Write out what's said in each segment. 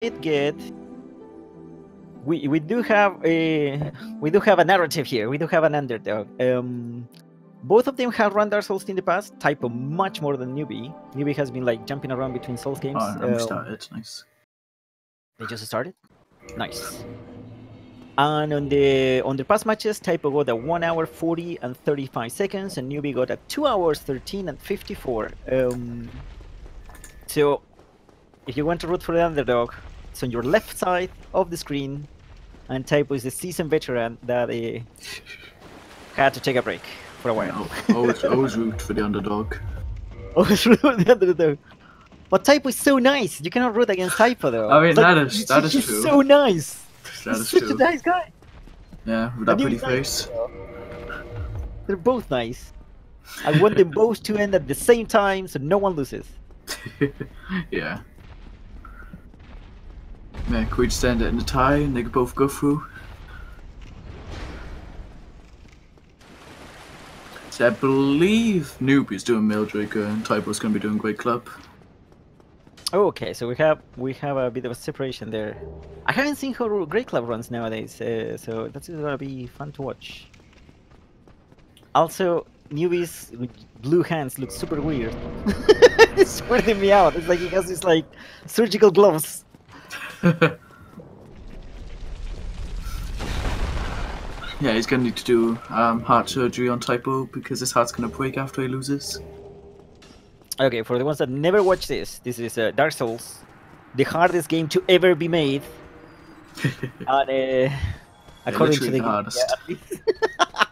get. We do have a narrative here. We do have an underdog. Both of them have run Dark Souls in the past. Typo much more than Newbie. Newbie has been like jumping around between Souls games. Oh, I'm started. Nice. They just started. Nice. And on the past matches, Typo got a 1 hour 40 and 35 seconds, and Newbie got a 2 hours 13 and 54. So, if you want to root for the underdog, it's on your left side of the screen, and Typo is the seasoned veteran that had to take a break for a while. Always root for the underdog. Always root for the underdog. But Typo is so nice. You cannot root against Typo though. I mean, that is true. He's so nice. That He's is such true. a nice guy. Yeah, with that pretty face. They're both nice. I want them both to end at the same time so no one loses. Yeah. Yeah, can we just end it in a tie and they could both go through? So I believe Newbie's doing Maildraker and Typo's going to be doing Great Club. Okay, so we have a bit of a separation there. I haven't seen how Great Club runs nowadays, so that's gonna be fun to watch. Also, Newbie's blue hands look super weird. It's weirding me out. It's like he has these like surgical gloves. Yeah, he's going to need to do heart surgery on Typo because his heart's going to break after he loses. Okay, for the ones that never watched this is Dark Souls, the hardest game to ever be made. And according to the hardest. Game, yeah,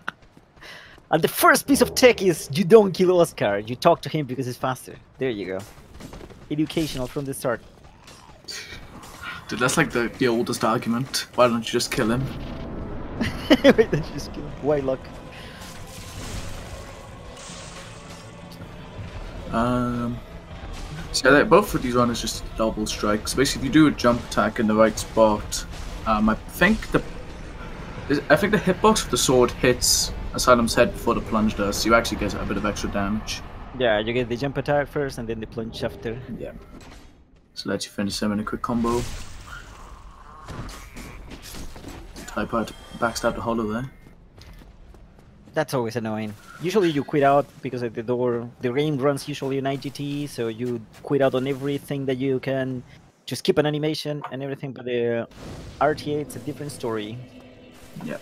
and the first piece of tech is you don't kill Oscar, you talk to him because he's faster. There you go. Educational from the start. Dude, that's like the oldest argument. Why don't you just kill him? Wait, don't just kill him. Why luck? So yeah, both of these runners just double strikes. Basically, if you do a jump attack in the right spot, I think the hitbox of the sword hits Asylum's head before the plunge does, so you actually get a bit of extra damage. Yeah, you get the jump attack first and then the plunge after. Yeah. So lets you finish him in a quick combo. Type out backstab the hollow there. That's always annoying. Usually you quit out because at the door, the game runs usually on IGT, so you quit out on everything that you can, just keep an animation and everything, but the RTA, it's a different story. Yep.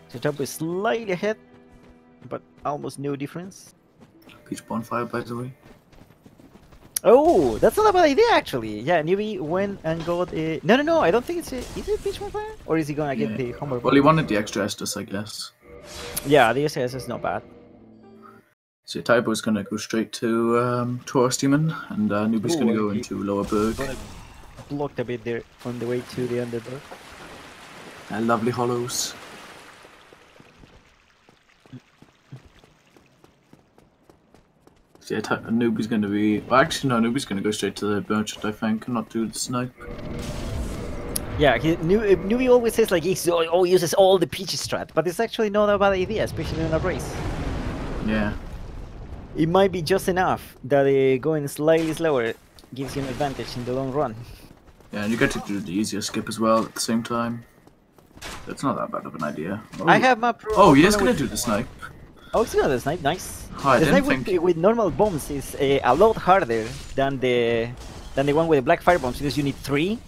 So Typo is slightly ahead, but almost no difference. Peach bonfire, by the way. Oh, that's not a bad idea actually. Yeah, Newbie went and got a... No, I don't think it's a... Is it Peach Bonfire? Or is he gonna get the homework? Well, he wanted the extra Estus, I guess. Yeah, the SS is not bad. So Typo's gonna go straight to Taurus Demon, and Newbie's gonna go into Lower Berg. Blocked a bit there on the way to the Underberg. Lovely hollows. So yeah, Newbie's gonna be... Well, actually, no, Newbie's gonna go straight to the Merchant, I think, and not do the snipe. Yeah, Newbie always says like he uses all the peach strat, but it's actually not a bad idea, especially in a race. Yeah. It might be just enough that going slightly slower gives you an advantage in the long run. Yeah, and you get to do the easier skip as well at the same time. It's not that bad of an idea. Oh. I have my pro. Oh, he is gonna do the snipe. Oh, it's gonna snipe, nice. Oh, the snipe with normal bombs is a lot harder than the one with the black fire bombs because you need 3.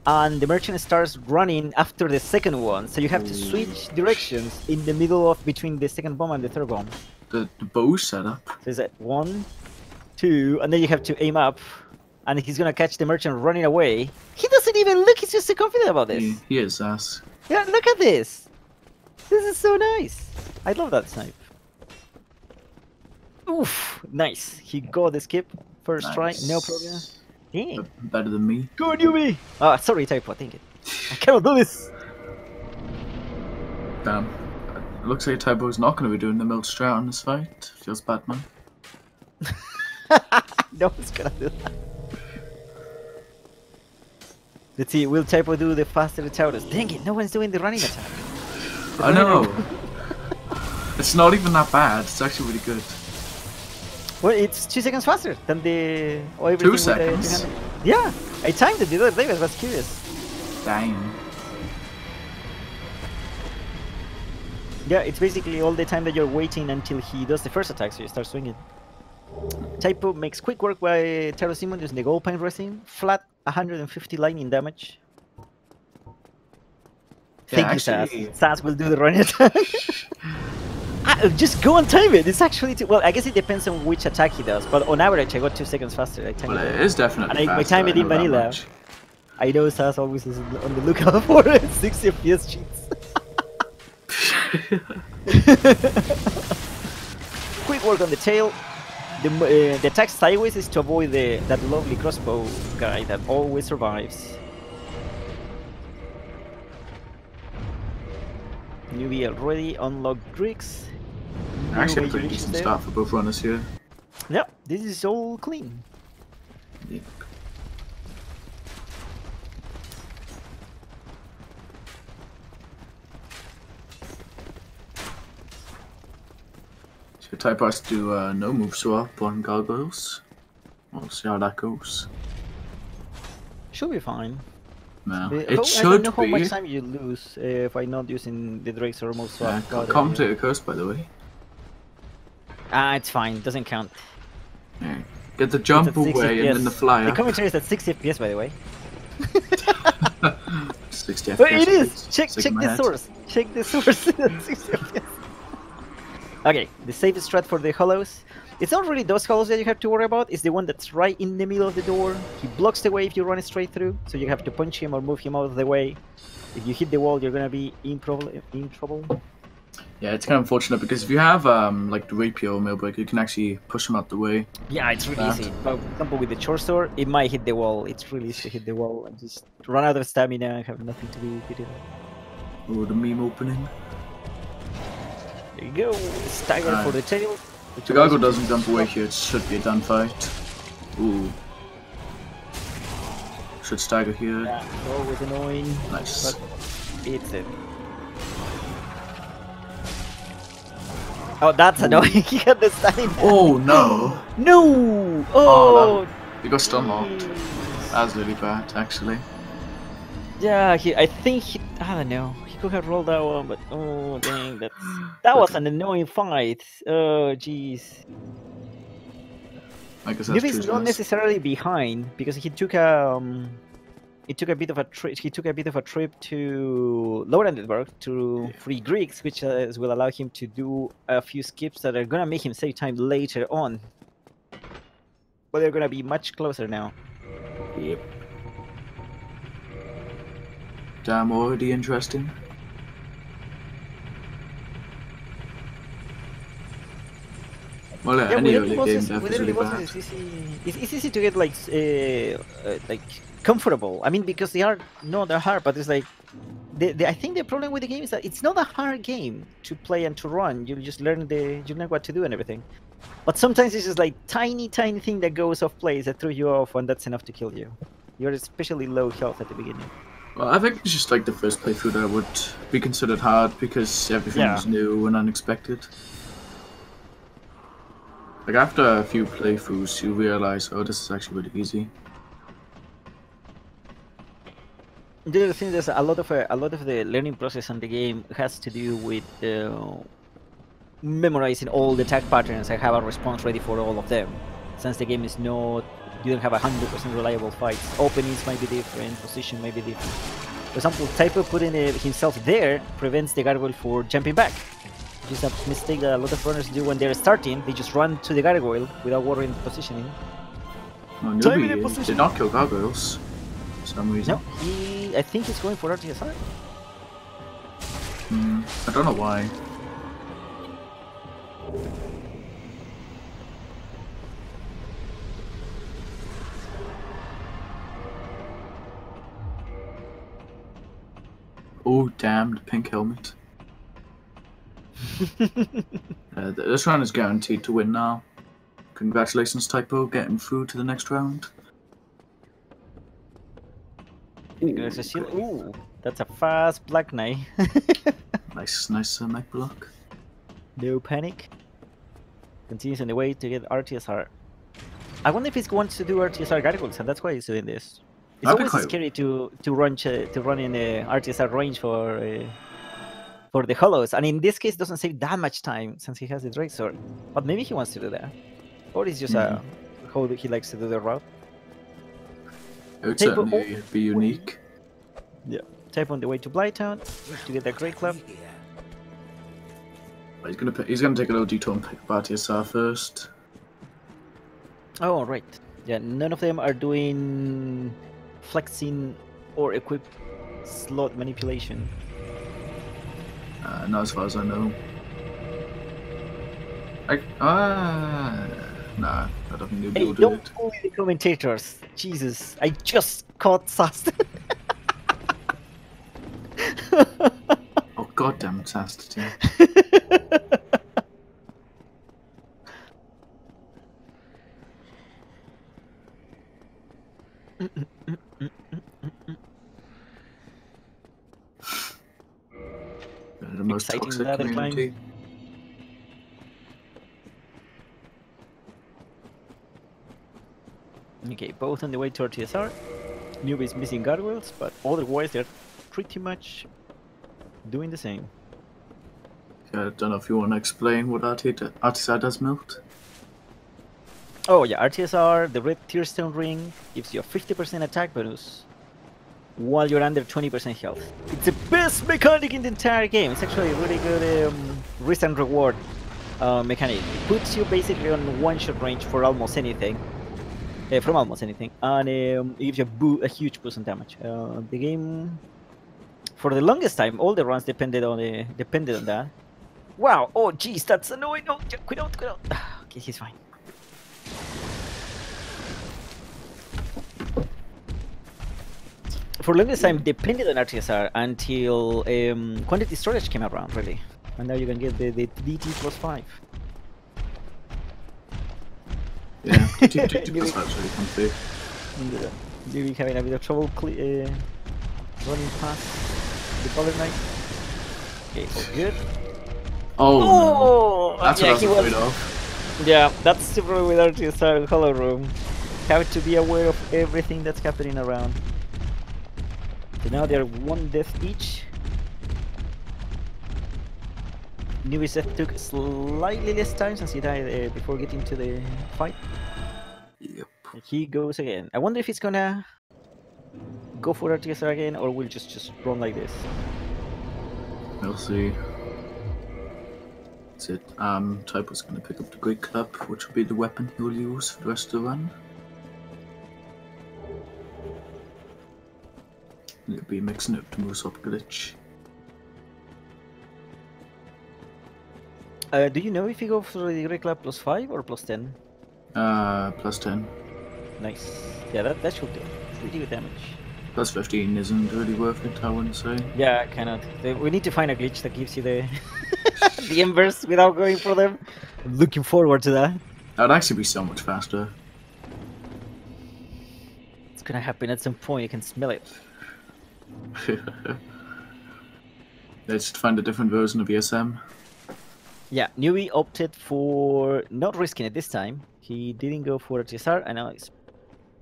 And the merchant starts running after the second one, so you have to switch directions in the middle of between the second bomb and the third bomb. The bow setup. So it's 1, 2, and then you have to aim up, and he's gonna catch the merchant running away. He doesn't even look; he's just so confident about this. He is ass. Yeah, look at this. This is so nice. I love that snipe. Oof, nice. He got the skip first try, no problem. Dang. Better than me. Go Newbie! Ah, sorry, Typo, think it. I cannot do this! Damn. It looks like Typo's not going to be doing the mild strat on this fight. Feels bad, man. No one's gonna do that. Let's see, will Typo do the faster Taurus? Dang it, no one's doing the running attack. I know! It's not even that bad, it's actually really good. Well, it's 2 seconds faster than the... 2 seconds? Yeah! I timed it the other day, I was curious. Dang. Yeah, it's basically all the time that you're waiting until he does the first attack, so you start swinging. Typo makes quick work by Simon using the gold pine resin. Flat 150 lightning damage. Thank you, Saz. Saz will do the run attack. Just go and time it. It's actually well. I guess it depends on which attack he does, but on average, I got 2 seconds faster. Well, it is definitely faster. I time it in vanilla. I know Saz always is on the lookout for 60 FPS cheats. Quick work on the tail. The attack sideways is to avoid that lovely crossbow guy that always survives. Newbie already unlocked Griggs. Actually, a pretty decent start for both runners here. Yep, this is all clean. Yep. So type has to do no move swap on gargoyles. We'll see how that goes. Should be fine. No, it should be. I don't know how much time you lose if I'm not using the Drake's or move swap. Commentator curse, by the way. It's fine. Doesn't count. Yeah. Get the jump away and then the flyer. The commentary is at 60 FPS, by the way. 60 FPS. But it is. Check the source. Check the source. 60 FPS. Okay, the safest strat for the hollows. It's not really those hollows that you have to worry about. It's the one that's right in the middle of the door. He blocks the way if you run straight through, so you have to punch him or move him out of the way. If you hit the wall, you're gonna be in trouble. Yeah, it's kind of unfortunate because if you have like the rapier or mailbreaker, you can actually push him out the way. Yeah, it's really easy. But for example, with the short sword, it might hit the wall. It's really easy to hit the wall and just run out of stamina and have nothing to do with it. Oh, the meme opening. There you go. Stagger for the tail. If the gargoyle doesn't jump away here, it should be a done fight. Ooh. Should stagger here. Yeah, always annoying. Nice. But it's it. Oh, that's annoying. He had the stamina. Oh no! No! Oh! He got stun locked. That's really bad, actually. Yeah, I think I don't know. He could have rolled that one, but oh dang, that was an annoying fight. Oh jeez. I guess that's Newbie's not necessarily behind because he took a bit of a trip to Lower Edinburgh to free Greeks, which will allow him to do a few skips that are gonna make him save time later on. But they're gonna be much closer now. Yep. Damn, already interesting. Well, yeah, any early game death is really bad. It's easy to get like comfortable. I mean, because they are not that hard, but it's like I think the problem with the game is that it's not a hard game to play and to run. You just learn what to do and everything. But sometimes it's just like tiny thing that goes off place that throws you off, and that's enough to kill you. You're especially low health at the beginning. Well, I think it's just like the first playthrough that would be considered hard because everything was new and unexpected. Like after a few playthroughs, you realize, oh, this is actually really easy. The other thing is a lot of the learning process on the game has to do with memorizing all the attack patterns and have a response ready for all of them. Since the game is not, you don't have 100% reliable fights. Openings might be different, position might be different. For example, Typo putting himself there prevents the gargoyle for jumping back. Which is a mistake that a lot of runners do when they're starting. They just run to the gargoyle without worrying the positioning. Well, Newbie did not kill gargoyles for some reason. No, I think he's going for RTSR. I don't know why. Oh, damn, the pink helmet. This round is guaranteed to win now. Congratulations, Typo, getting through to the next round. Ooh, that's a fast Black Knight. nice knight block. No panic. Continues on the way to get RTSR. I wonder if he wants to do RTSR gargoyles, and that's why he's doing this. It's That'd be always quite- scary to run in a RTSR range for the hollows, and in this case, it doesn't save that much time since he has the Drake Sword. But maybe he wants to do that, or it's just how he likes to do the route. It would Typwo certainly be unique. Yeah, type on the way to Blighttown to get that Great Club. He's gonna take a little detour and pick up RTSR first. Oh right, yeah. None of them are doing flexing or equip slot manipulation. Not as far as I know. Nah, I don't think Hey, they'll do don't it. bully the commentators. Jesus, I just caught Sast. Oh goddamn chastity. The most Exciting toxic ladder climb. community. Okay, both on the way to RTSR. Newbie is missing gargoyles, but otherwise they're pretty much doing the same. Yeah, I don't know if you want to explain what RTSR does, Milt. Oh yeah, RTSR, the red Tearstone ring, gives you a 50% attack bonus while you're under 20% health. It's the best mechanic in the entire game. It's actually a really good risk and reward mechanic. It puts you basically on one-shot range for almost anything. From almost anything, and it gives you a huge boost on damage. The game, for the longest time, all the runs depended on that. Wow! Oh, jeez, that's annoying. No, quit out. Okay, he's fine. For the longest time, depended on RTSR until quantity storage came around, really, and now you can get the DT +5. Yeah, that's really comfy. Maybe having a bit of trouble running past the Golden Knight. Okay, all good. Oh, no. That's yeah, what I was afraid of. Yeah, that's the problem with RTSR Hollow Room. Have to be aware of everything that's happening around. So now they're one death each. Newbiesaurus took slightly less time since he died before getting to the fight. Yep. He goes again. I wonder if he's gonna go for RTSR again, or will just run like this. We'll see. That's it. Typwo's gonna pick up the Great Club, which will be the weapon he'll use for the rest of the run. He'll be mixing up the moose up glitch. Do you know if you go for the Great Club +5 or +10? +10. Nice. Yeah, that should do pretty good damage. +15 isn't really worth it, I wouldn't say. Yeah, cannot. We need to find a glitch that gives you the the embers without going for them. I'm looking forward to that. That'd actually be so much faster. It's gonna happen at some point. You can smell it. Let's just find a different version of ESM. Yeah, Newbie opted for not risking it this time. He didn't go for RTSR, and now he's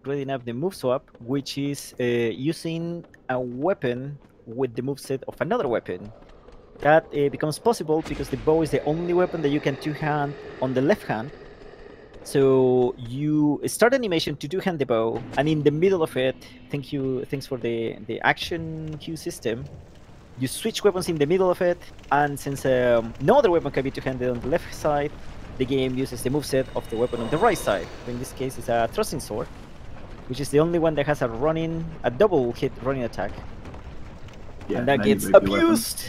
reading up the move swap, which is using a weapon with the moveset of another weapon. That becomes possible because the bow is the only weapon that you can two-hand on the left hand. So you start animation to two-hand the bow, and in the middle of it, thanks for the action queue system, you switch weapons in the middle of it, and since no other weapon can be two-handed on the left side, the game uses the moveset of the weapon on the right side. In this case, it's a thrusting sword, which is the only one that has a double hit running attack. Yeah, and that gets abused.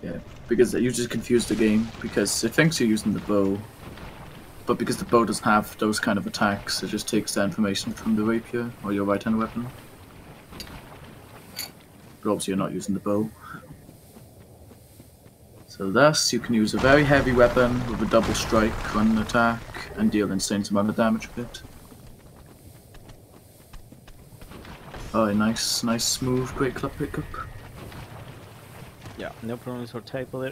Yeah, because you just confuse the game, because it thinks you're using the bow, but because the bow doesn't have those kind of attacks, it just takes the information from the rapier or your right-hand weapon. But obviously you're not using the bow. So thus, you can use a very heavy weapon with a double strike on an attack and deal insane amount of damage with it. Oh, nice smooth Great Club pickup. Yeah, no problems for typo there.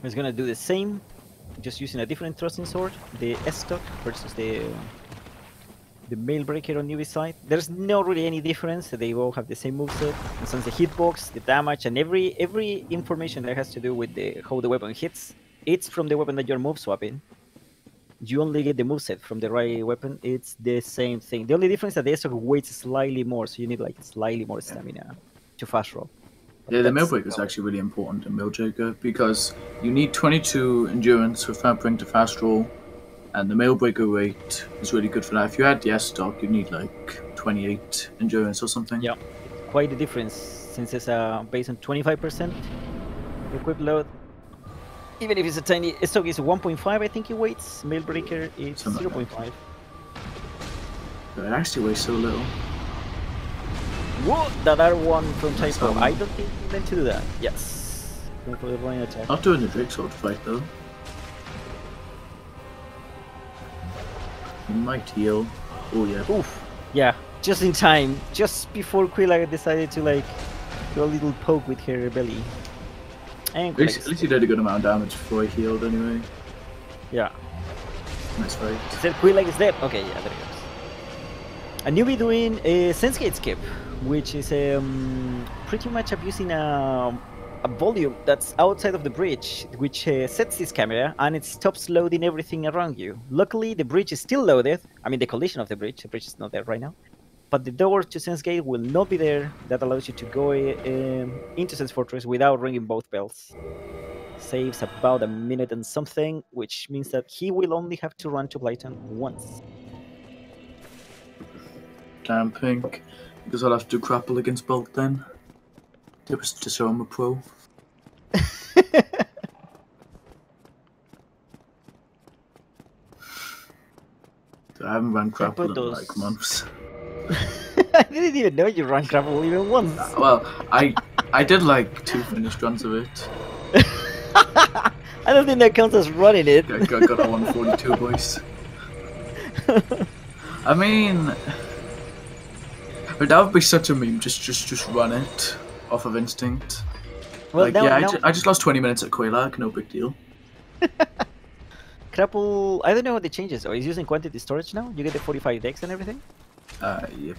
He's gonna do the same, just using a different thrusting sword, the S-stock versus the the Mail Breaker on Newbie side. There's not really any difference. They all have the same moveset. In sense, the hitbox, the damage, and every information that has to do with how the weapon hits, it's from the weapon that you're move swapping. You only get the moveset from the right weapon. It's the same thing. The only difference is that the SR weights slightly more, so you need like slightly more stamina to fast roll. Yeah, the Mail Breaker is actually really important in Mail Breaker because you need 22 endurance with Fabric to fast roll, and the Mail Breaker rate is really good for that. If you had the S stock, you need like 28 endurance or something. Yeah, quite a difference since it's based on 25% equip load. Even if it's a tiny stock, is 1.5, I think it weights. Mail Breaker is 0.5. It actually weighs so little. Whoa, that R1 from typwo. I don't think he meant to do that. Yes. Going for the running attack. Not doing the Drake Sword fight though. He might heal. Oh yeah. Oof. Yeah, just in time. Just before Quilla decided to like do a little poke with her belly. And at least he did a good amount of damage before he healed anyway. Yeah. Nice fight. Said Quilla is dead. Okay, yeah, there it goes. A newbie doing a sense gate skip, which is pretty much abusing a volume that's outside of the bridge, which sets this camera and it stops loading everything around you. Luckily, the bridge is still loaded. I mean, the collision of the bridge is not there right now. But the door to Sense Gate will not be there. That allows you to go into Sense Fortress without ringing both bells. Saves about a minute and something, which means that he will only have to run to Blyton once. Damn pink. Because I'll have to grapple against Bulk then. It was to show him a pro. I haven't run grapple in like months. I didn't even know you ran grapple even once. Well, I did like 2 finished runs of it. I don't think that counts as running it. I got a 142, boys. I mean, but that would be such a meme. Just run it off of instinct. Well, like, now, yeah, now... I just lost 20 minutes at Quaylark, no big deal. Grapple, I don't know what the changes are. He's using quantity storage now. You get the 45 dex and everything. Yep.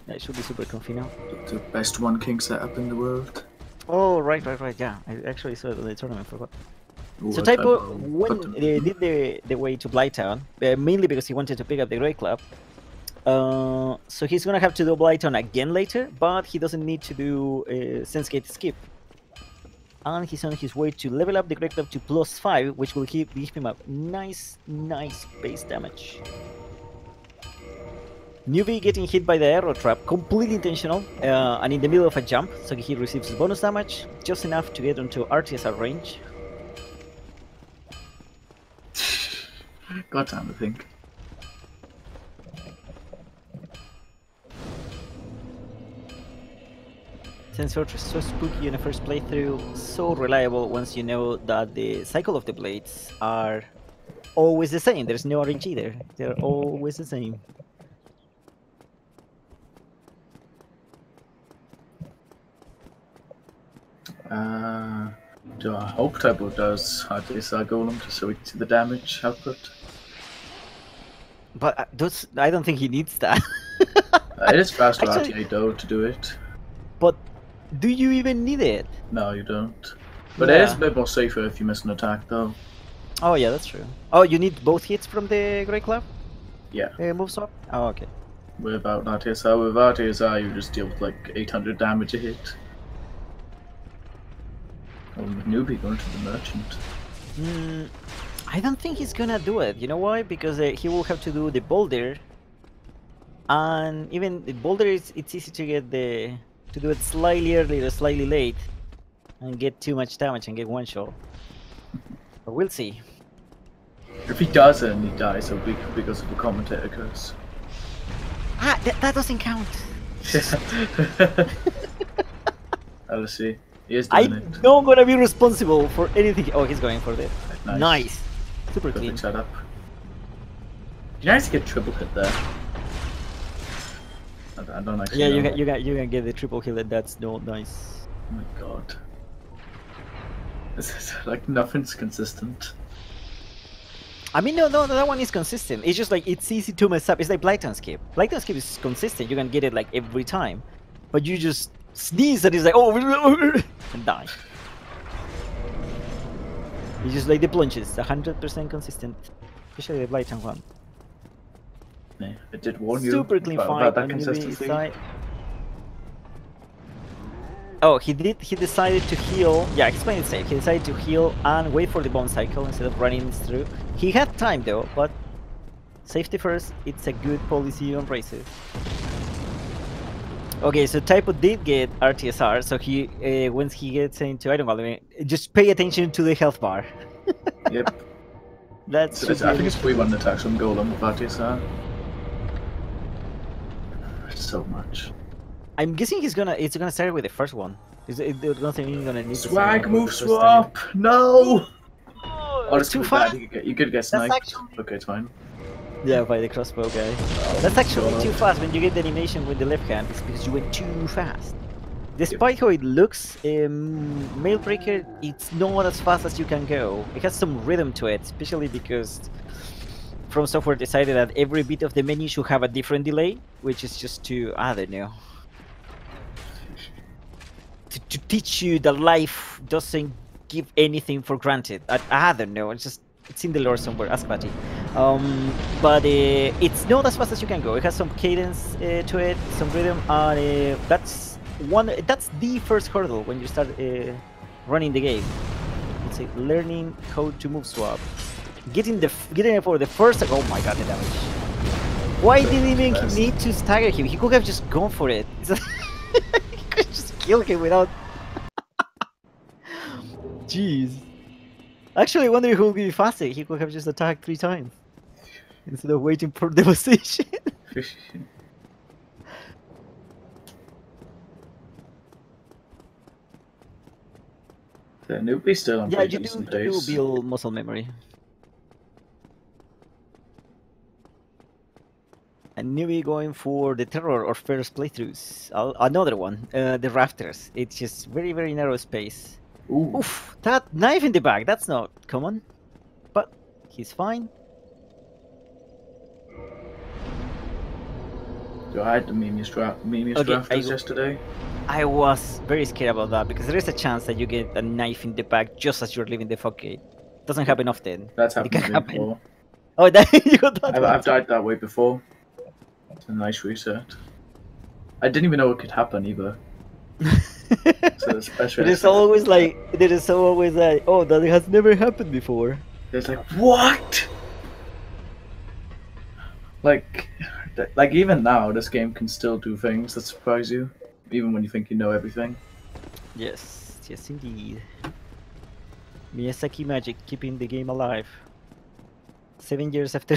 That should be super comfy now. The best 1 king setup in the world. Oh, right. Yeah, I actually saw it in the tournament. Forgot. Ooh, So typwo, when they did the way to Blytown, mainly because he wanted to pick up the Grey Club. So he's gonna have to do Blytown again later, but he doesn't need to do Sense Gate skip. And he's on his way to level up the Grey Club to +5, which will give him a nice base damage. Newbie getting hit by the arrow trap, completely intentional, and in the middle of a jump, so he receives bonus damage, just enough to get onto RTSR range. God damn, I think. Sense Fortress so spooky in the first playthrough, so reliable once you know that the cycle of the blades are always the same. There's no RNG there. They're always the same. I hope typwo does RTSR Golem just so we can see the damage output. But I don't think he needs that. It is faster Actually, RTA though to do it. But do you even need it? No, you don't. But Yeah. it is a bit more safer if you miss an attack though. Oh yeah, that's true. Oh, you need both hits from the Grey Club? Yeah. Move swap? Oh, okay. Without RTSR, with RTSR you just deal with like 800 damage a hit. Oh, newbie going to the merchant. I don't think he's gonna do it. You know why? Because he will have to do the boulder, and even the boulder it's easy to get to do it slightly early or slightly late, and get too much damage and get one shot. But we'll see. If he does it and he dies, it'll be because of the commentator curse. Ah, that doesn't count. I'll see. He is doing it. I'm not gonna be responsible for anything. Oh, he's going for it. Nice. Super Perfect clean. setup. You can actually get triple hit there. I don't actually Yeah, know. you can get the triple kill, and that's not nice. Oh my god. This is like nothing's consistent. I mean, no, that one is consistent. It's just like it's easy to mess up. It's like Blighttown Skip. Blighttown Skip is consistent. You can get it like every time, but you just sneeze and it's like oh and die. It's just like the plunges, 100% consistent, especially the Blighttown one. Yeah, it did warn you Super clean about fight that on consistency. side. Oh, he did. He decided to heal. Yeah, explain it safe. He decided to heal and wait for the bomb cycle instead of running through. He had time though, but safety first. It's a good policy on races. Okay, so typwo did get RTSR, so he once he gets into item volume, just pay attention to the health bar. Yep. That's. I think it's free one attacks on Golem with RTSR. So much. I'm guessing it's gonna start with the first one. Is it gonna need swag move swap? No! Oh, it's too fast. You could get sniped. Actually... Okay, it's fine. Yeah, by the crossbow guy. That's actually too fast when you get the animation with the left hand. It's because you went too fast. Despite how it looks, Mailbreaker, it's not as fast as you can go. It has some rhythm to it, especially because From Software decided that every bit of the menu should have a different delay, which is just to, I don't know, to teach you that life doesn't give anything for granted. I don't know, it's in the lore somewhere, ask Patty. But it's not as fast as you can go. It has some cadence to it, some rhythm, and that's the first hurdle when you start running the game. It's like learning how to move swap. Getting it for the first. Oh my god, the damage! Why did he even need to stagger him? He could have just gone for it. He could just kill him without. Jeez. Actually, I wonder who would be faster. He could have just attacked 3 times instead of waiting for devastation. The newbie still on yeah, you decent do days. build muscle memory. And newbie going for the terror or first playthroughs. Another one, the rafters. It's just very narrow space. Ooh. Oof, that knife in the back. That's not common, but he's fine. So I had the memeest rafters yesterday. I was very scared about that because there is a chance that you get a knife in the back just as you're leaving the fog gate. Doesn't happen often. That's happened to me before. Oh, you got that. I've died that way before. It's a nice reset. I didn't even know it could happen either. So there is always like, oh, that has never happened before. It's like, what? Like even now, this game can still do things that surprise you, even when you think you know everything. Yes, yes indeed. Miyazaki magic, keeping the game alive. 7 years after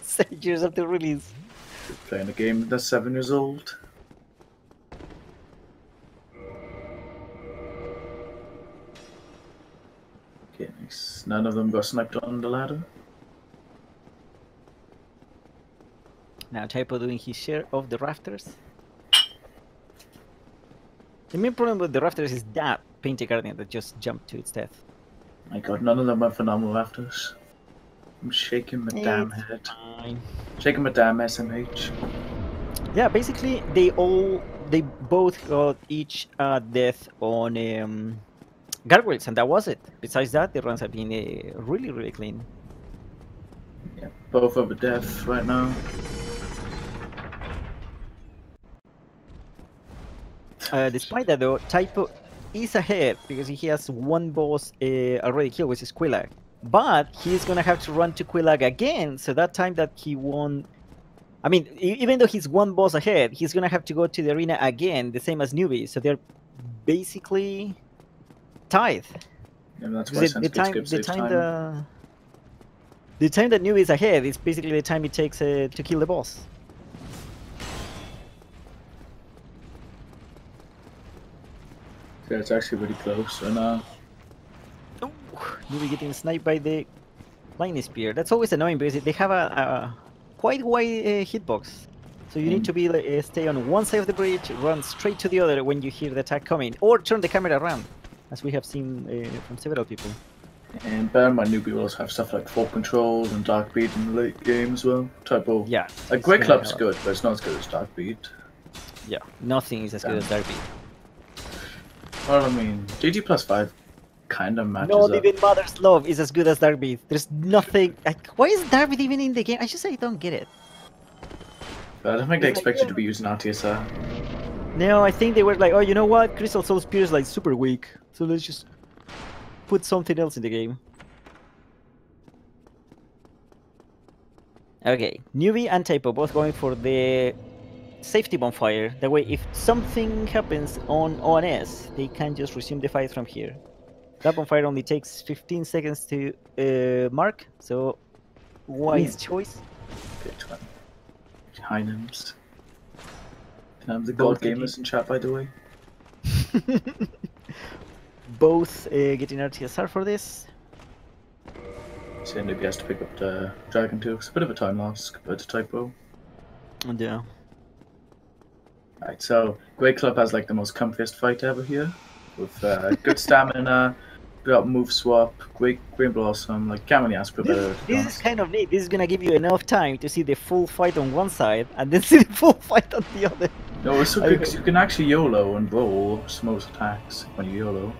7 years after release. You're playing a game that's 7 years old. Okay, nice. None of them got sniped on the ladder. Now typwo doing his share of the rafters. The main problem with the rafters is that painted guardian that just jumped to its death. My god, none of them went for normal rafters. I'm shaking my damn head. Fine. Shaking my damn SMH. Yeah, basically they both got each death on gargoyles, and that was it. Besides that, the runs have been really clean. Yeah, both over death right now. Despite that though, typwo is ahead because he has one boss already killed, which is Quillag. But he's gonna have to run to Quillag again, so that time that he won... I mean, even though he's one boss ahead, he's gonna have to go to the arena again, the same as newbies, so they're basically tied. Yeah, that's why the time that newbie is ahead is basically the time it takes to kill the boss. Yeah, it's actually really close, and Oh, newbie getting sniped by the lightning spear. That's always annoying because they have a quite wide hitbox. So you need to be stay on one side of the bridge, run straight to the other when you hear the attack coming, or turn the camera around, as we have seen from several people. And bear in mind, newbie will also have stuff like Fork Control and Dark Beat in the late game as well. Typo. Yeah. Like, Great Club's good, but it's not as good as Dark Beat. Yeah, nothing is as good as Dark Beat. Well, I mean, GG +5 kind of matches Not up. even Mother's Love is as good as Dark Beat. There's nothing. Like, why is Dark Beat even in the game? I just I don't get it. But I don't think they expect you to be using RTSR. No, I think they were like, oh, you know what? Crystal Soul Spear is like super weak, so let's just put something else in the game. Okay, Newbie and Typo both going for the safety bonfire. That way, if something happens on ONS, they can just resume the fight from here. That bonfire only takes 15 seconds to mark, so wise choice. Good one. Heinems. Can I have the God Gamers in chat, by the way? Both getting RTSR for this. So newbie has to pick up the Dragon too. It's a bit of a time loss compared to Typo. Yeah. Right, so Great Club has like the most comfiest fight ever here, with good stamina, got move swap, great Green Blossom. Like, can't really ask for better. This is kind of neat. This is gonna give you enough time to see the full fight on one side and then see the full fight on the other. No, it's so good because you can actually YOLO and roll most attacks when you YOLO.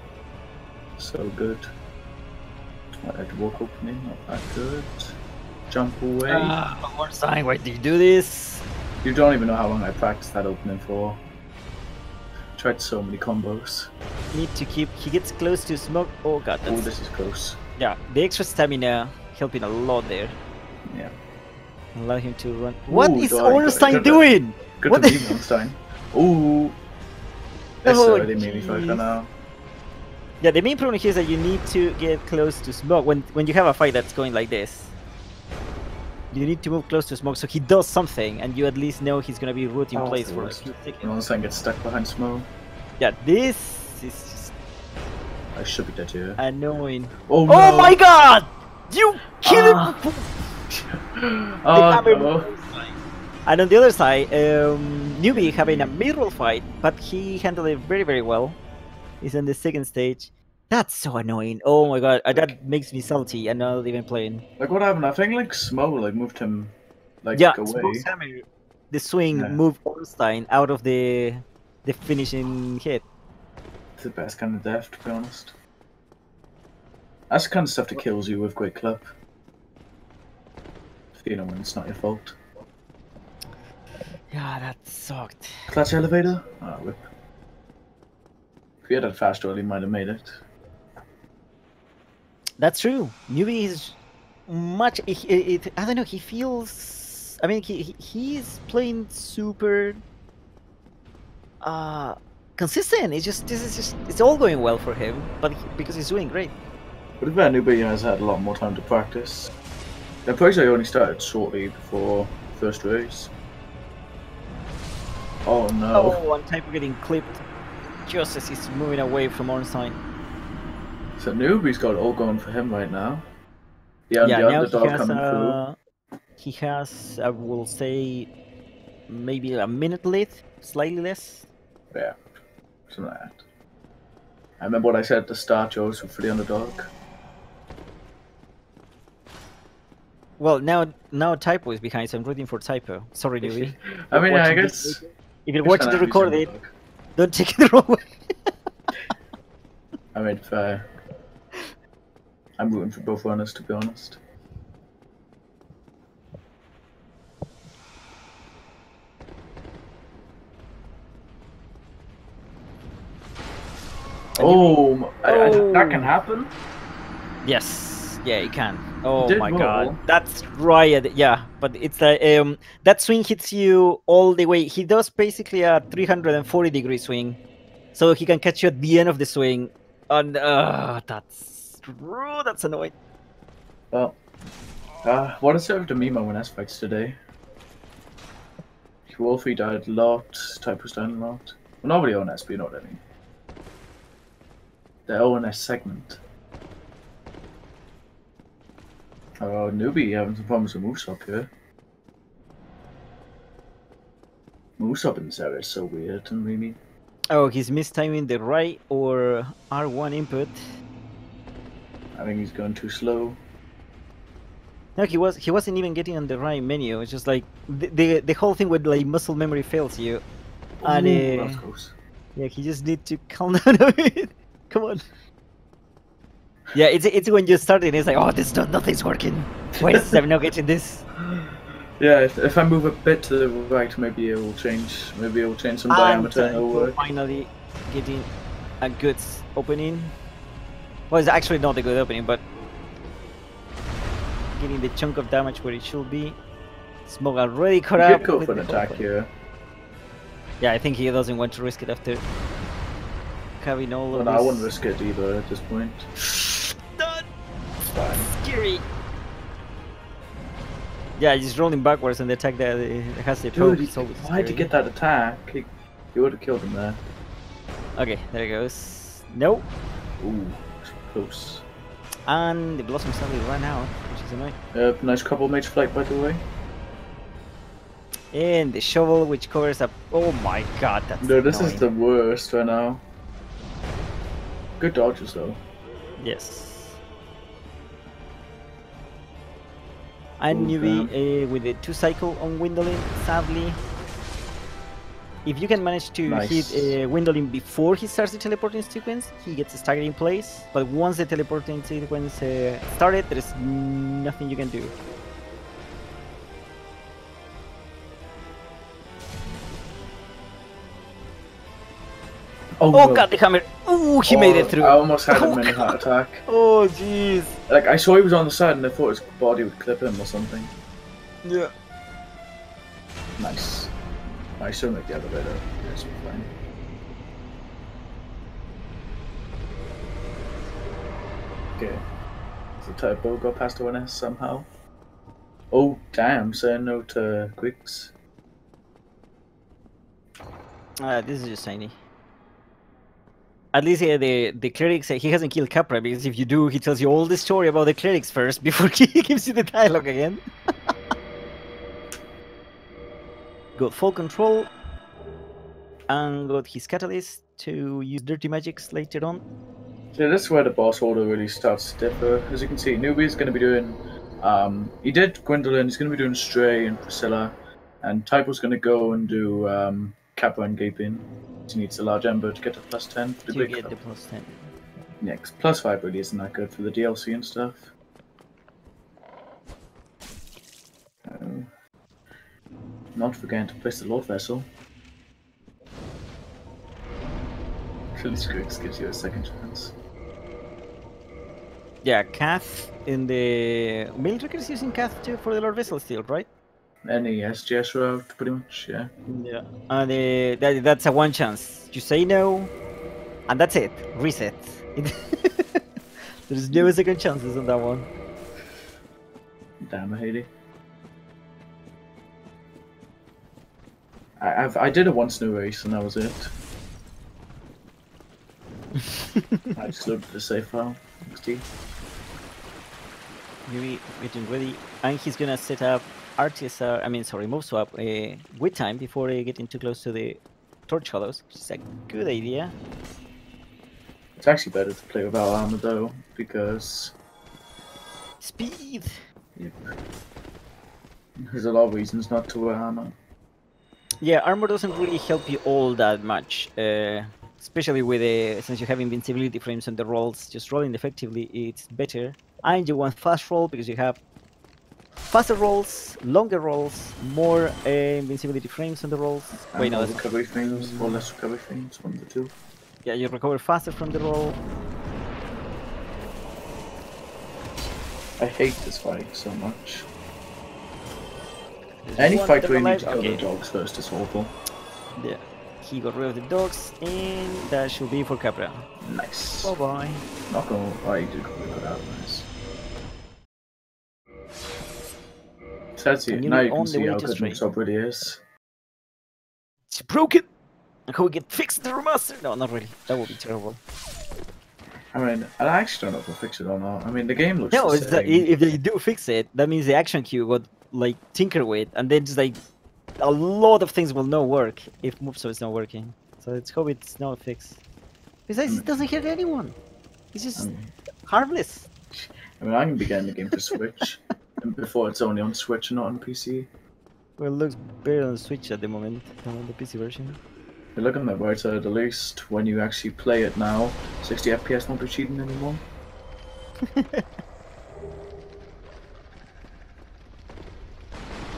So good. Alright, walk opening, not that good. Jump away. One sign, why do you do this? You don't even know how long I practiced that opening for. Tried so many combos. Need to keep. He gets close to smoke. Oh god. Oh, this is close. Yeah, the extra stamina helping a lot there. Yeah. Allow him to run. What Ooh, is dog, Ornstein doing? Good What to be Ornstein. Ooh. This Oh, already made me fuck now. Yeah, the main problem here is that you need to get close to smoke when you have a fight that's going like this. You need to move close to smoke so he does something, and you at least know he's gonna be rooting place for a few seconds. Ornstein gets stuck behind smoke. Yeah, this is just I should be dead here. annoying. Oh, no. Oh my god! You killed him! Oh no. And on the other side, Newbie having a mid-roll fight, but he handled it very, very well. He's on the second stage. That's so annoying. Oh my god, that makes me salty and not even playing. Like, what happened? I think like Smo like moved him like Yeah, away. Smoke's hammer, the swing Yeah. moved Ornstein out of the finishing hit. It's the best kind of death, to be honest. That's the kind of stuff that kills you with Great Club. You know when it's not your fault. Yeah, that sucked. Clutch elevator? Ah, whip. If he had that fast roll, he might have made it. That's true. Newbie is much. I don't know. He feels. I mean, he's playing super. Consistent. It's just it's all going well for him, but because he's doing great. But if newbie has had a lot more time to practice. I'm pretty sure he only started shortly before first race. Oh no. Oh, and Typo getting clipped just as he's moving away from Ornstein. So newbie's got it all going for him right now. Yeah, Yeah, the now underdog coming through. he has, I will say, maybe a minute late, slightly less. Yeah, something like that. I remember what I said at the start, Joe, for the underdog. Well, now Typo is behind, so I'm rooting for Typo. Sorry, Newbie. I mean, I Watching guess. this later. If you're watching the recording, underdog. don't take it the wrong way. I mean, I'm rooting for both runners, to be honest. Oh, that can happen? Yes, yeah, it can. Oh Did my roll. god, that's Riot. Yeah, but it's that swing hits you all the way. He does basically a 340-degree swing, so he can catch you at the end of the swing. And that's annoying. Well, what a serve to Mimo when S fights today. Wolfie died a lot, Typo's died a lot. Well, nobody on S, but you know what I mean. The ONS segment. Oh, newbie having some problems with Moosop here. Moosop in this area is so weird and really. Oh, he's mistiming the right or R1 input. I think he's going too slow. No, he wasn't even getting on the right menu. It's just like the whole thing with like muscle memory fails you, and Ooh, that was close. yeah, he just need to calm down a bit. Come on. Yeah, it's when you start it, it's like, oh, nothing's working. Why is I'm not getting this? Yeah, if I move a bit to the right, maybe it will change. Maybe it will change some diameter and it'll work. Finally getting a good opening. Well, it's actually not a good opening, but getting the chunk of damage where it should be. Smoke already caught up. You could go for an attack here. Yeah, I think he doesn't want to risk it after having all of this. I wouldn't risk it either at this point. Done. Fine. Scary. Yeah, he's rolling backwards and the attack that has the probe. Why'd you get that attack? He would have killed him there. Okay, there it goes. Nope. Ooh, close. And the Blossom suddenly ran out, which is annoying. Nice couple mage flight, by the way. And the shovel, which covers up. Oh my god, that's No, this annoying. is the worst right now. Good dodges, though. Yes. And Newbie with the 2 cycle on Windling, sadly. If you can manage to hit Windling before he starts the teleporting sequence, he gets staggered in place. But once the teleporting sequence started, there is nothing you can do. Oh, Oh no. god, the hammer! Ooh, he made it through. I almost had a mini heart attack. Oh jeez. Like, I saw he was on the side and I thought his body would clip him or something. Yeah. Nice. I should make the elevator. Yes, we're fine. Okay. So typwo got past ONS somehow. Oh damn, saying no to quicks. This is just tiny. At least the clerics, he hasn't killed Capra, because if you do, he tells you all the story about the clerics first before he gives you the dialogue again. Got full control, and got his catalyst to use dirty magics later on. So this is where the boss order really starts to differ. As you can see, Newbie's going to be doing, he did Gwendolyn, he's going to be doing Stray and Priscilla, and typwo's going to go and do Capra and Gaping. He needs a large ember to get to +10 for the To big get club. the +10. Yeah, 'cause +5 really isn't that good for the DLC and stuff. Not forgetting to place the Lord Vessel. This gives you a second chance. Yeah, Cath in the military is using Cath too for the Lord Vessel still, right? Any SGS route, pretty much, yeah. Yeah. And that's a one chance. You say no, and that's it. Reset. There's no second chances on that one. Damn, I hate it. I did it once in a race and that was it. I just loaded the save file. XD. Maybe getting ready, and he's gonna set up RTSR. I mean, sorry, move swap with time before getting too close to the torch hollows, which is a good idea. It's actually better to play without armor though, because Speed. yep, there's a lot of reasons not to wear armor. Yeah, armor doesn't really help you all that much, especially with since you have invincibility frames on the rolls. Just rolling effectively, it's better. And you want fast roll because you have faster rolls, longer rolls, more invincibility frames on the rolls. Wait, no, more that's recovery frames or less recovery frames, one of the two. yeah, you recover faster from the roll. I hate this fight so much. There's Any one fight dog where you need alive. to kill Okay. the dogs first is awful. Yeah, he got rid of the dogs, and that should be for Capra. Nice. Bye bye. Not gonna. Oh, you did good out. Nice. So that's it. And you Now need you can on the see way how to good Stray. Mixup really is. It's broken. And how we get fixed the remaster? No, not really. That would be terrible. I mean, I actually don't know if we'll fix it or not. I mean, the game looks No, the it's that same. if they do fix it, that means the action queue got like tinkered with, and then just like a lot of things will not work if Moveso is not working. So let's hope it's not fixed. Besides, it doesn't hurt anyone. It's just harmless. I mean, I'm gonna be getting the game for Switch, and before it's only on Switch and not on PC. Well, it looks better on Switch at the moment than on the PC version. You look on the right side, at least when you actually play it now, 60 FPS won't be cheating anymore.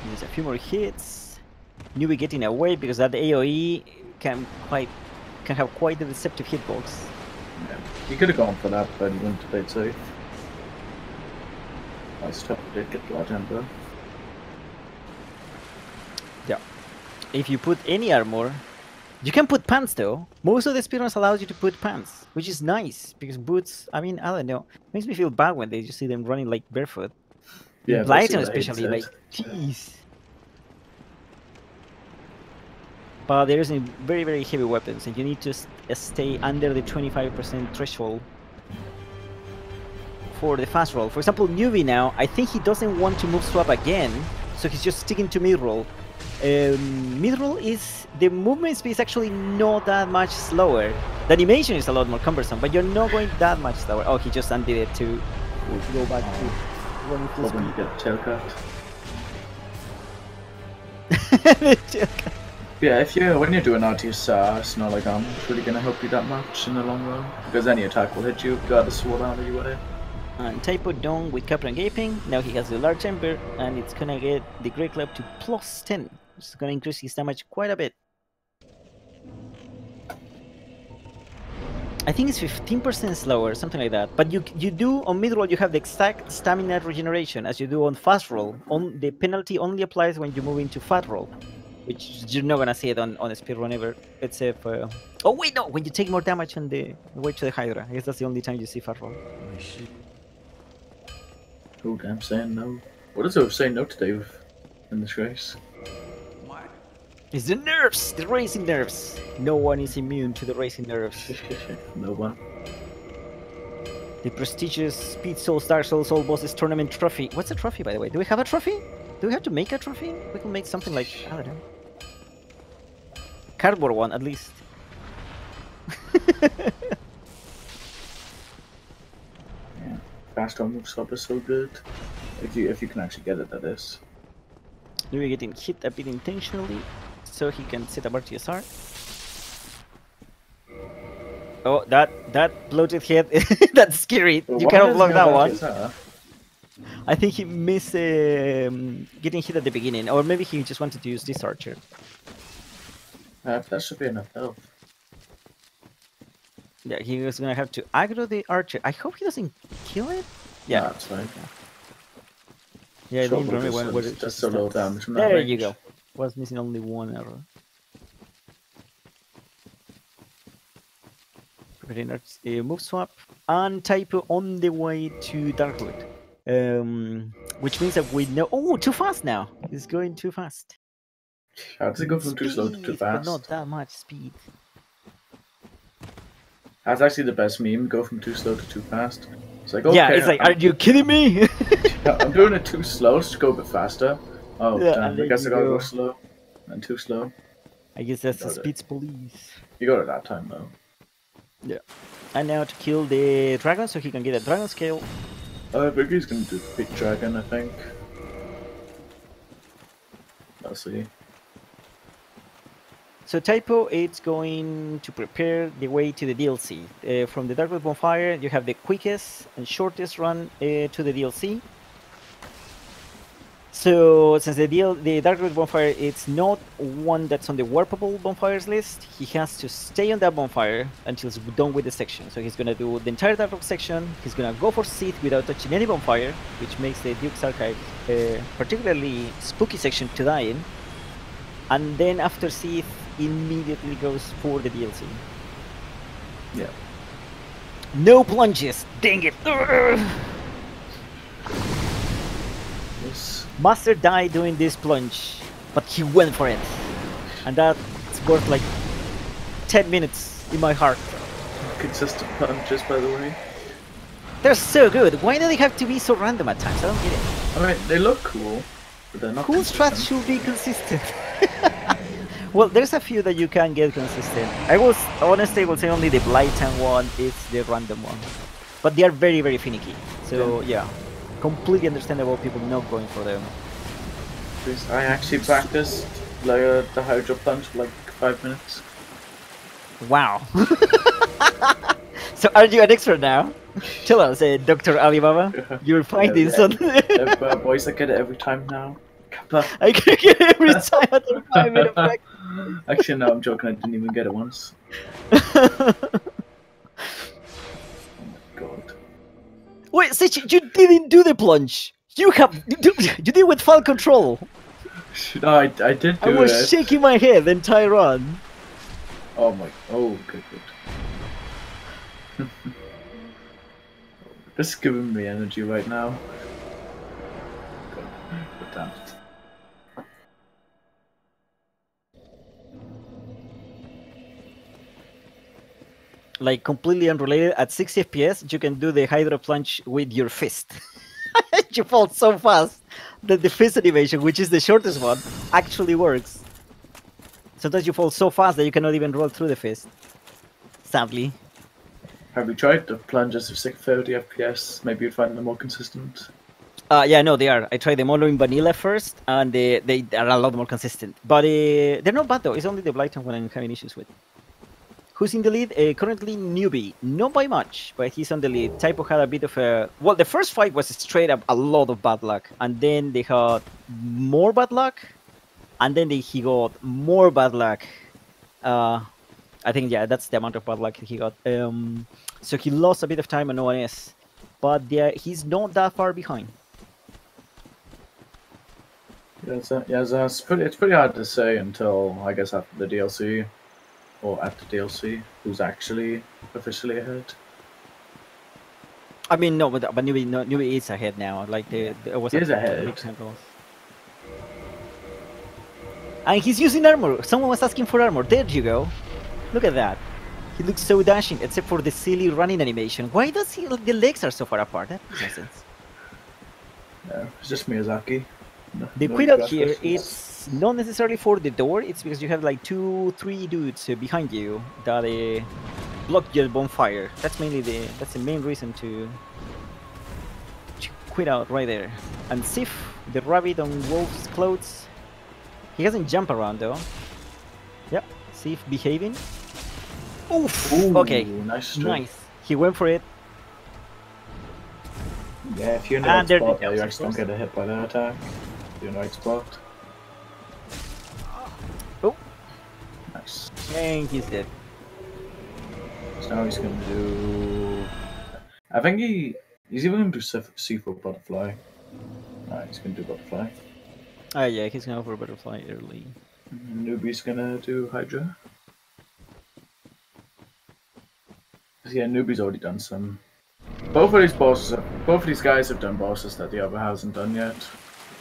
There's a few more hits. Newbie getting away because that AoE can have quite a deceptive hitbox. Yeah. You could have gone for that, but you wouldn't have played safe. That's tough. Did get blood temper. Yeah. If you put any armor, you can put pants though. Most of the speedruns allows you to put pants, which is nice because boots. I mean, I don't know. Makes me feel bad when they just see them running like barefoot. Yeah, Blyton especially, like, jeez. But there is very, very heavy weapons, and you need to stay under the 25% threshold for the fast roll. For example, Newbie now, I think he doesn't want to move swap again, so he's just sticking to mid roll. Mid roll is the movement speed is actually not that much slower. The animation is a lot more cumbersome, but you're not going that much slower. Oh, he just undid it to go back to running full when you speed. get tail cut. The tail cut. Yeah, when you're doing RTSR, it's not like I'm really gonna help you that much in the long run because any attack will hit you regardless of what armor you wear. And typwo down with Capra and Gaping. Now he has the large ember, and it's gonna get the Great Club to +10, which is gonna increase his damage quite a bit. I think it's 15% slower, something like that. But you do on mid roll, you have the exact stamina regeneration as you do on fast roll. The penalty only applies when you move into fat roll, which you're not gonna see it on a speedrun ever, except for... Oh wait, no! When you take more damage on the way to the Hydra. I guess that's the only time you see fat roll. Oh damn, saying no. What is it with saying no today in this race? It's the nerves! The racing nerves! No one is immune to the racing nerves. No one. The prestigious Speed Souls Dark Souls All Bosses Tournament Trophy. What's a trophy, by the way? Do we have a trophy? Do we have to make a trophy? We can make something like, I don't know. Cardboard one, at least. Yeah. Fast on move swap is so good. If you can actually get it, that is. We're getting hit a bit intentionally, so he can set up RTSR. Oh, that bloated head, that's scary. Well, you cannot block that one. RTSR? I think he missed getting hit at the beginning, or maybe he just wanted to use this archer. That should be enough health. Yeah, he was gonna have to aggro the archer. I hope he doesn't kill it. Yeah, No, that's fine. Yeah, I Sure, didn't remember what it just a little damage from that There range. you go. Was missing only one arrow. Preparing move swap and typwo on the way to Darkwood. Which means that we know. Oh, too fast now! It's going too fast. How does it go from too slow to too Speed, but fast? not that much speed. That's actually the best meme. Go from too slow to too fast. It's like, okay, Yeah, it's like, are you kidding me? I'm doing it too slow. Just go a bit faster. Oh Yeah, damn! and I then guess I you gotta go. go slow and too slow. I guess that's the Got it. speed's police. You got it that time though. Yeah. And now to kill the dragon so he can get a dragon scale. I think he's gonna do big dragon. I think. I'll see. So typwo, it's going to prepare the way to the DLC. From the Darkwood Bonfire, you have the quickest and shortest run to the DLC. So since the Darkwood Bonfire, it's not one that's on the warpable bonfires list, he has to stay on that bonfire until he's done with the section. So he's gonna do the entire Darkwood section, he's gonna go for Seath without touching any bonfire, which makes the Duke's Archive particularly spooky section to die in. And then after Seath, immediately goes for the DLC. Yeah. No plunges! Dang it! Urgh! Yes. Master died doing this plunge, but he went for it. And that's worth like 10 minutes in my heart. Consistent punches, by the way. They're so good. Why do they have to be so random at times? I don't get it. I mean, they look cool, but they're not. Cool consistent. strats should be consistent. Well, there's a few that you can get consistent. I will honestly say only the Blighten one is the random one. but they are very, very finicky. So yeah, completely understandable people not going for them. I actually practiced the Hydro Plunge for like 5 minutes. Wow. So are you an expert now? Tell us, Dr. Alibaba. You're finding something. Boys, I get it every time now. I can get it every time after 5 minutes practice. Actually, no, I'm joking. I didn't even get it once. Oh my god. Wait, Sichi, you didn't do the plunge. You did it with full control. No, I did do it. I was shaking my head the entire run. Oh my. Oh, good. This is giving me energy right now. God, damn it. Like completely unrelated, at 60 FPS, you can do the Hydro Plunge with your fist. You fall so fast that the fist animation, which is the shortest one, actually works. Sometimes you fall so fast that you cannot even roll through the fist. Sadly. Have you tried the plunges of 630 FPS? Maybe you'd find them more consistent. Yeah, no, they are. I tried them all in vanilla first, and they are a lot more consistent. But they're not bad though. It's only the Blighton one I'm having issues with. Who's in the lead? Currently Newbie. Not by much, but he's on the lead. Typwo had a bit of a... Well, the first fight was straight up a lot of bad luck. And then they had more bad luck. And then he got more bad luck. I think, yeah, that's the amount of bad luck he got. So he lost a bit of time on ONS. But he's not that far behind. Yeah, it's pretty hard to say until, I guess, after the DLC. Or at the DLC, who's actually officially ahead? I mean, no, but Newbie is ahead now. Like he is ahead. And he's using armor. Someone was asking for armor. There you go. Look at that. He looks so dashing, except for the silly running animation. Why does he? The legs are so far apart. That makes no sense. No, it's just Miyazaki. The quit out here, it's not necessarily for the door, it's because you have like 2-3 dudes behind you that block your bonfire. That's mainly that's the main reason to quit out right there. And Sif, the rabbit on Wolf's clothes, he doesn't jump around though. Yep, Sif behaving. Oof! Ooh, okay, nice. He went for it. Yeah, if you're in the right spot, you actually don't get a hit by that attack. You're in the right spot. Oh! Nice. And he's dead. So now he's gonna do... I think he's even gonna do C4 Butterfly. Alright, he's gonna do Butterfly. Yeah, he's gonna go for Butterfly early. Newbie's gonna do Hydra. Yeah, Newbie's already done some... Both of these guys have done bosses that the other hasn't done yet.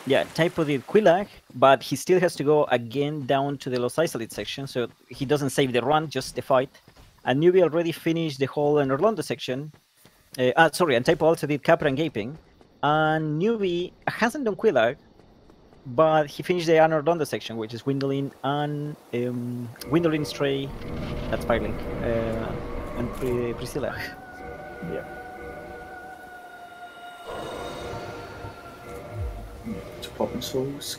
Yeah, Typwo did Quilag, but he still has to go again down to the Los Isolate section, so he doesn't save the run, just the fight. And Newbie already finished the whole Orlando section. Sorry, and Typwo also did Capra and Gaping. And Newbie hasn't done Quilag, but he finished the Orlando section, which is Windling and Windling Stray, that's Firelink, and Priscilla. Yeah. It's popping souls.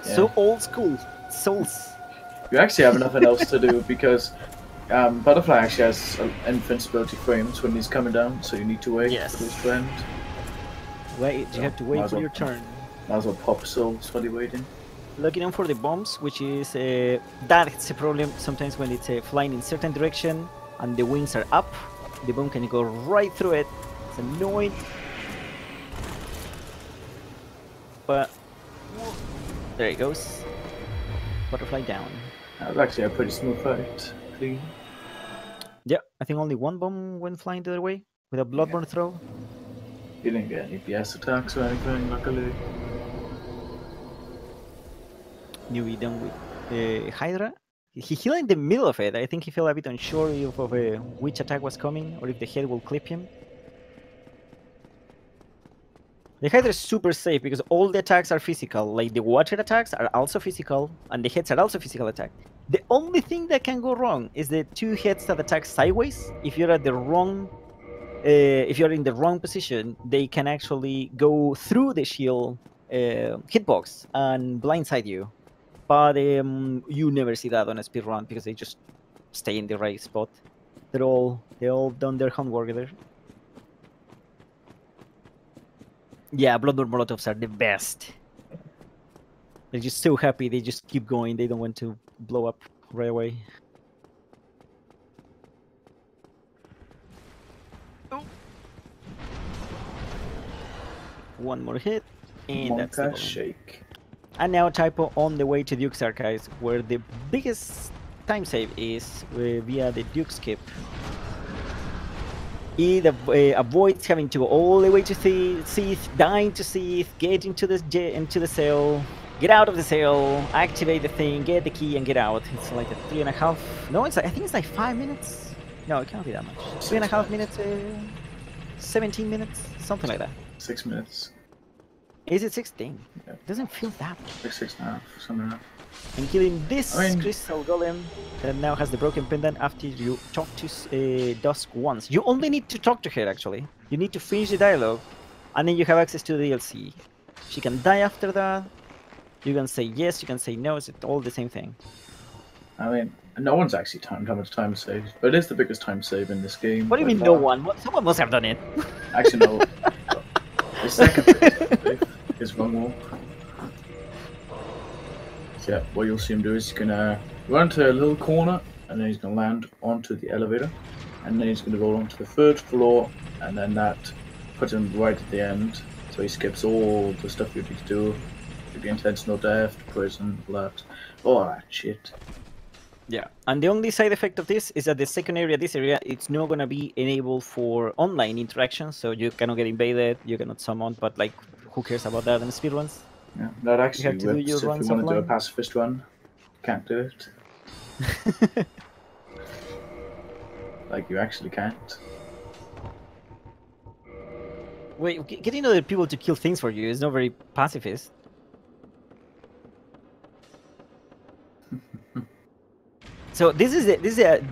So old school. Souls. You actually have nothing else to do because Butterfly actually has invincibility frames when he's coming down, so you need to wait for this to end. Wait, you have to wait for your turn. Might as well pop souls while you're waiting. Looking out for the bombs, which is that's a problem sometimes when it's flying in certain direction and the wings are up. The bomb can go right through it. It's annoying. But there it goes. Butterfly down. That was actually a pretty smooth fight. Clean. Yeah, I think only one bomb went flying the other way with a Bloodborne throw. You didn't get any BS attacks or anything, luckily. Newbie done with Hydra. He healed in the middle of it. I think he felt a bit unsure of which attack was coming or if the head will clip him. The Hydra is super safe because all the attacks are physical. Like the water attacks are also physical, and the hits are also physical attack. The only thing that can go wrong is the 2 hits that attack sideways. If you're at the wrong, if you're in the wrong position, they can actually go through the shield hitbox and blindside you. But you never see that on a speedrun because they just stay in the right spot. They all done their homework there. Yeah, Bloodborne Molotovs are the best. They're just so happy, they just keep going, they don't want to blow up right away. Oh. One more hit, and that's the shake. And now typwo on the way to Duke's Archives, where the biggest time save is via the Duke skip. It avoids having to go all the way to Seath, dying to Seath, get into the cell, get out of the cell, activate the thing, get the key, and get out. It's like a 3.5. No, it's like, I think it's like 5 minutes. No, it can't be that much. 3.5 minutes, 17 minutes, something like that. 6 minutes. Is it 16? Yeah. It doesn't feel that much. Like 6.5, something like that. And killing this crystal golem that now has the broken pendant after you talk to Dusk once. You only need to talk to her, actually. You need to finish the dialogue, and then you have access to the DLC. She can die after that. You can say yes, you can say no. It's all the same thing. I mean, no one's actually timed how much time saves, but it is the biggest time save in this game. What do you mean no one? Someone must have done it. Actually, no. The second bit is wrong wall. Yeah, what you'll see him do is he's gonna run to a little corner, and then he's gonna land onto the elevator, and then he's gonna go onto the 3rd floor, and then that puts him right at the end. So he skips all the stuff you need to do, the intentional death, prison, all that shit. Yeah, and the only side effect of this is that the second area, this area, it's not gonna be enabled for online interaction, so you cannot get invaded, you cannot summon, but like, who cares about that in speedruns? Yeah, that actually rips if you want to do a offline. pacifist run. Can't do it. Like, you actually can't. Wait, getting other people to kill things for you is not very pacifist. So this is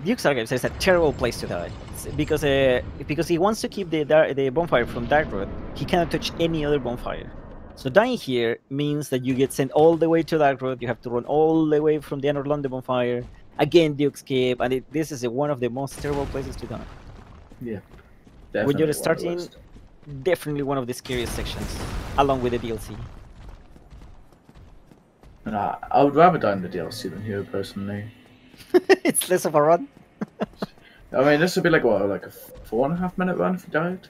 Duke's Archives is a terrible place to die because he wants to keep the bonfire from Darkroot. He cannot touch any other bonfire. So dying here means that you get sent all the way to Darkroot. You have to run all the way from the end of London bonfire. Again, Duke skip, and this is one of the most terrible places to die. Yeah. When you're starting, definitely one of the scariest sections, along with the DLC. Nah, I would rather die in the DLC than here, personally. It's less of a run. I mean, this would be like what, like a 4.5 minute run if you died.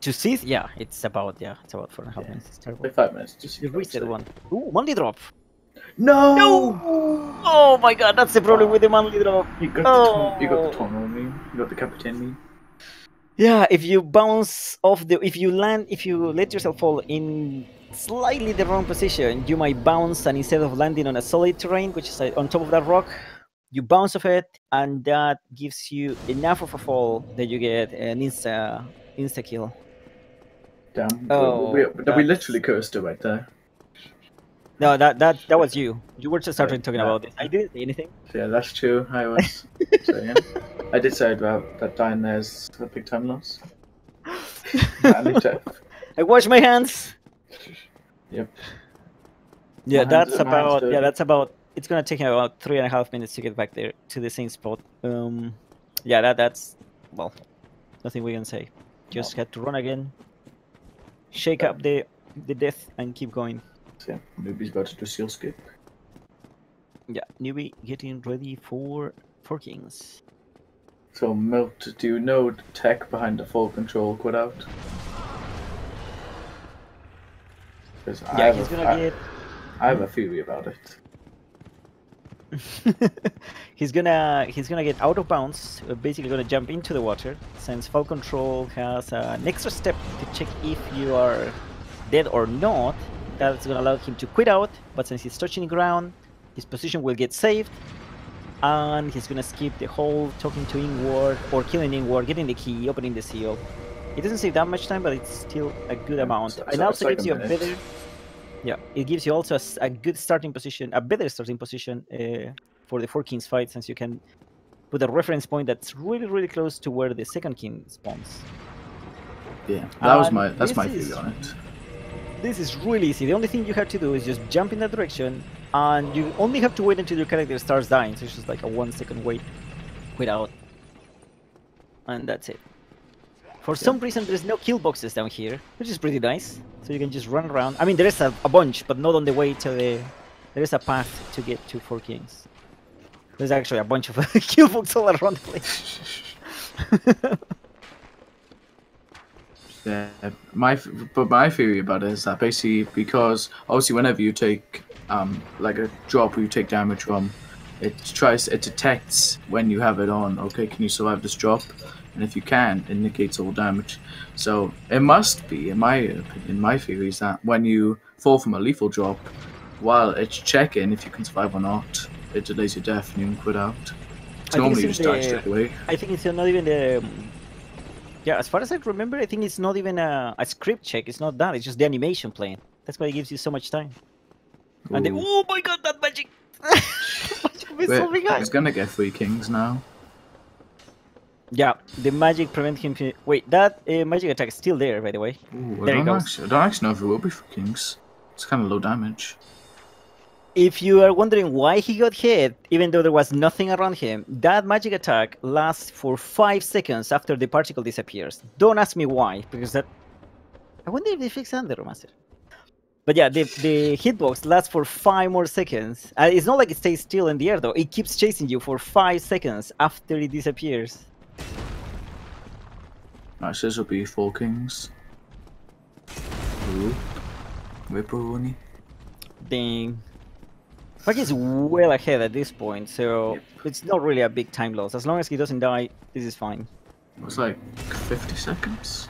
To see, yeah, it's about 4.5 minutes. It's terrible. Like 5 minutes. Just you reached that one. Ooh, monthly drop. No! No! Oh my god, that's the problem with the monthly drop. You got the tunnel meme. You got the Captain meme. Yeah, if you bounce off if you let yourself fall in slightly the wrong position, you might bounce, and instead of landing on a solid terrain, which is on top of that rock, you bounce off it, and that gives you enough of a fall that you get an insta kill. Damn. Oh, we literally cursed it right there. No, that was you. You were just starting talking about this. I didn't say anything. Yeah, that's true. I was saying. I did say about that dying there's a big time loss. I wash my hands. Yep. Yeah, that's about. It's gonna take about 3.5 minutes to get back there to the same spot. Yeah, that's well, nothing we can say. Just had to run again, shake up the death, and keep going. Yeah, Newbie's about to do seal skip. Yeah, Newbie getting ready for Kings. So, Milt, do you know the tech behind the full control quit out? Yeah, he's gonna get. I have a theory about it. he's gonna get out of bounds. Basically, gonna jump into the water. Since Fall Control has an extra step to check if you are dead or not, that's gonna allow him to quit out. But since he's touching the ground, his position will get saved, and he's gonna skip the whole talking to inward or killing inward, getting the key, opening the seal. It doesn't save that much time, but it's still a good amount. so And also it's like gives a you a minute. better. Yeah, it gives you also a good starting position, a better starting position for the 4 kings fight, since you can put a reference point that's really close to where the second king spawns. Yeah, And that's my theory on it. This is really easy. The only thing you have to do is just jump in that direction, and you only have to wait until your character starts dying. So it's just like a 1-second wait out, and that's it. For some reason, there's no kill boxes down here, which is pretty nice. So you can just run around. I mean, there is a bunch, but not on the way to the. There is a path to get to 4 kings. There's actually a bunch of kill boxes all around the place. Yeah, my theory about it is that basically because obviously whenever you take like a drop where you take damage from, it detects when you have it on. Okay, can you survive this drop? And if you can, it negates all damage. So it must be, in my opinion, my theory is that when you fall from a lethal drop, while it's checking if you can survive or not, it delays your death and you can quit out. So normally you just die straight away. I think it's not even the. Yeah, as far as I remember, I think it's not even a script check. It's not that. It's just the animation playing. That's why it gives you so much time. Ooh. And then, oh my god, that magic! He's gonna get 3 kings now. Yeah, the magic prevent him. Wait, that magic attack is still there, by the way. Ooh, there I don't actually know if it will be 3 kings. It's kind of low damage. If you are wondering why he got hit, even though there was nothing around him, that magic attack lasts for 5 seconds after the particle disappears. Don't ask me why, because that. I wonder if they fixed that in the remaster. But yeah, the hitbox lasts for 5 more seconds. It's not like it stays still in the air though. It keeps chasing you for 5 seconds after it disappears. Alright, so this will be 4 kings. Ooh. Ripperoni. Dang. Fuck is well ahead at this point, so it's not really a big time loss. As long as he doesn't die, this is fine. It was like 50 seconds.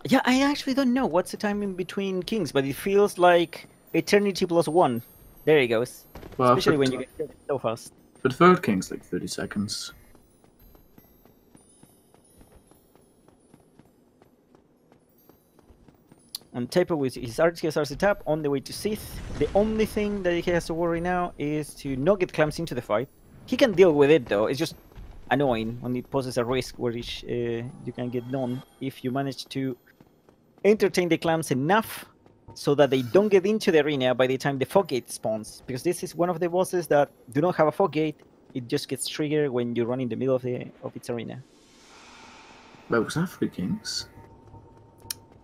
Yeah, I actually don't know what's the time in between kings, but it feels like eternity plus 1. There he goes. Well, especially when you get killed so fast. For the 3rd king's like 30 seconds. And typwo with his RTSRC tap on the way to Sith. The only thing that he has to worry now is to not get clamps into the fight. He can deal with it though. It's just annoying when it poses a risk where you can get none if you manage to entertain the clamps enough so that they don't get into the arena by the time the fog gate spawns. Because this is one of the bosses that do not have a fog gate. It just gets triggered when you run in the middle of its arena. Wait, was that 3 kings?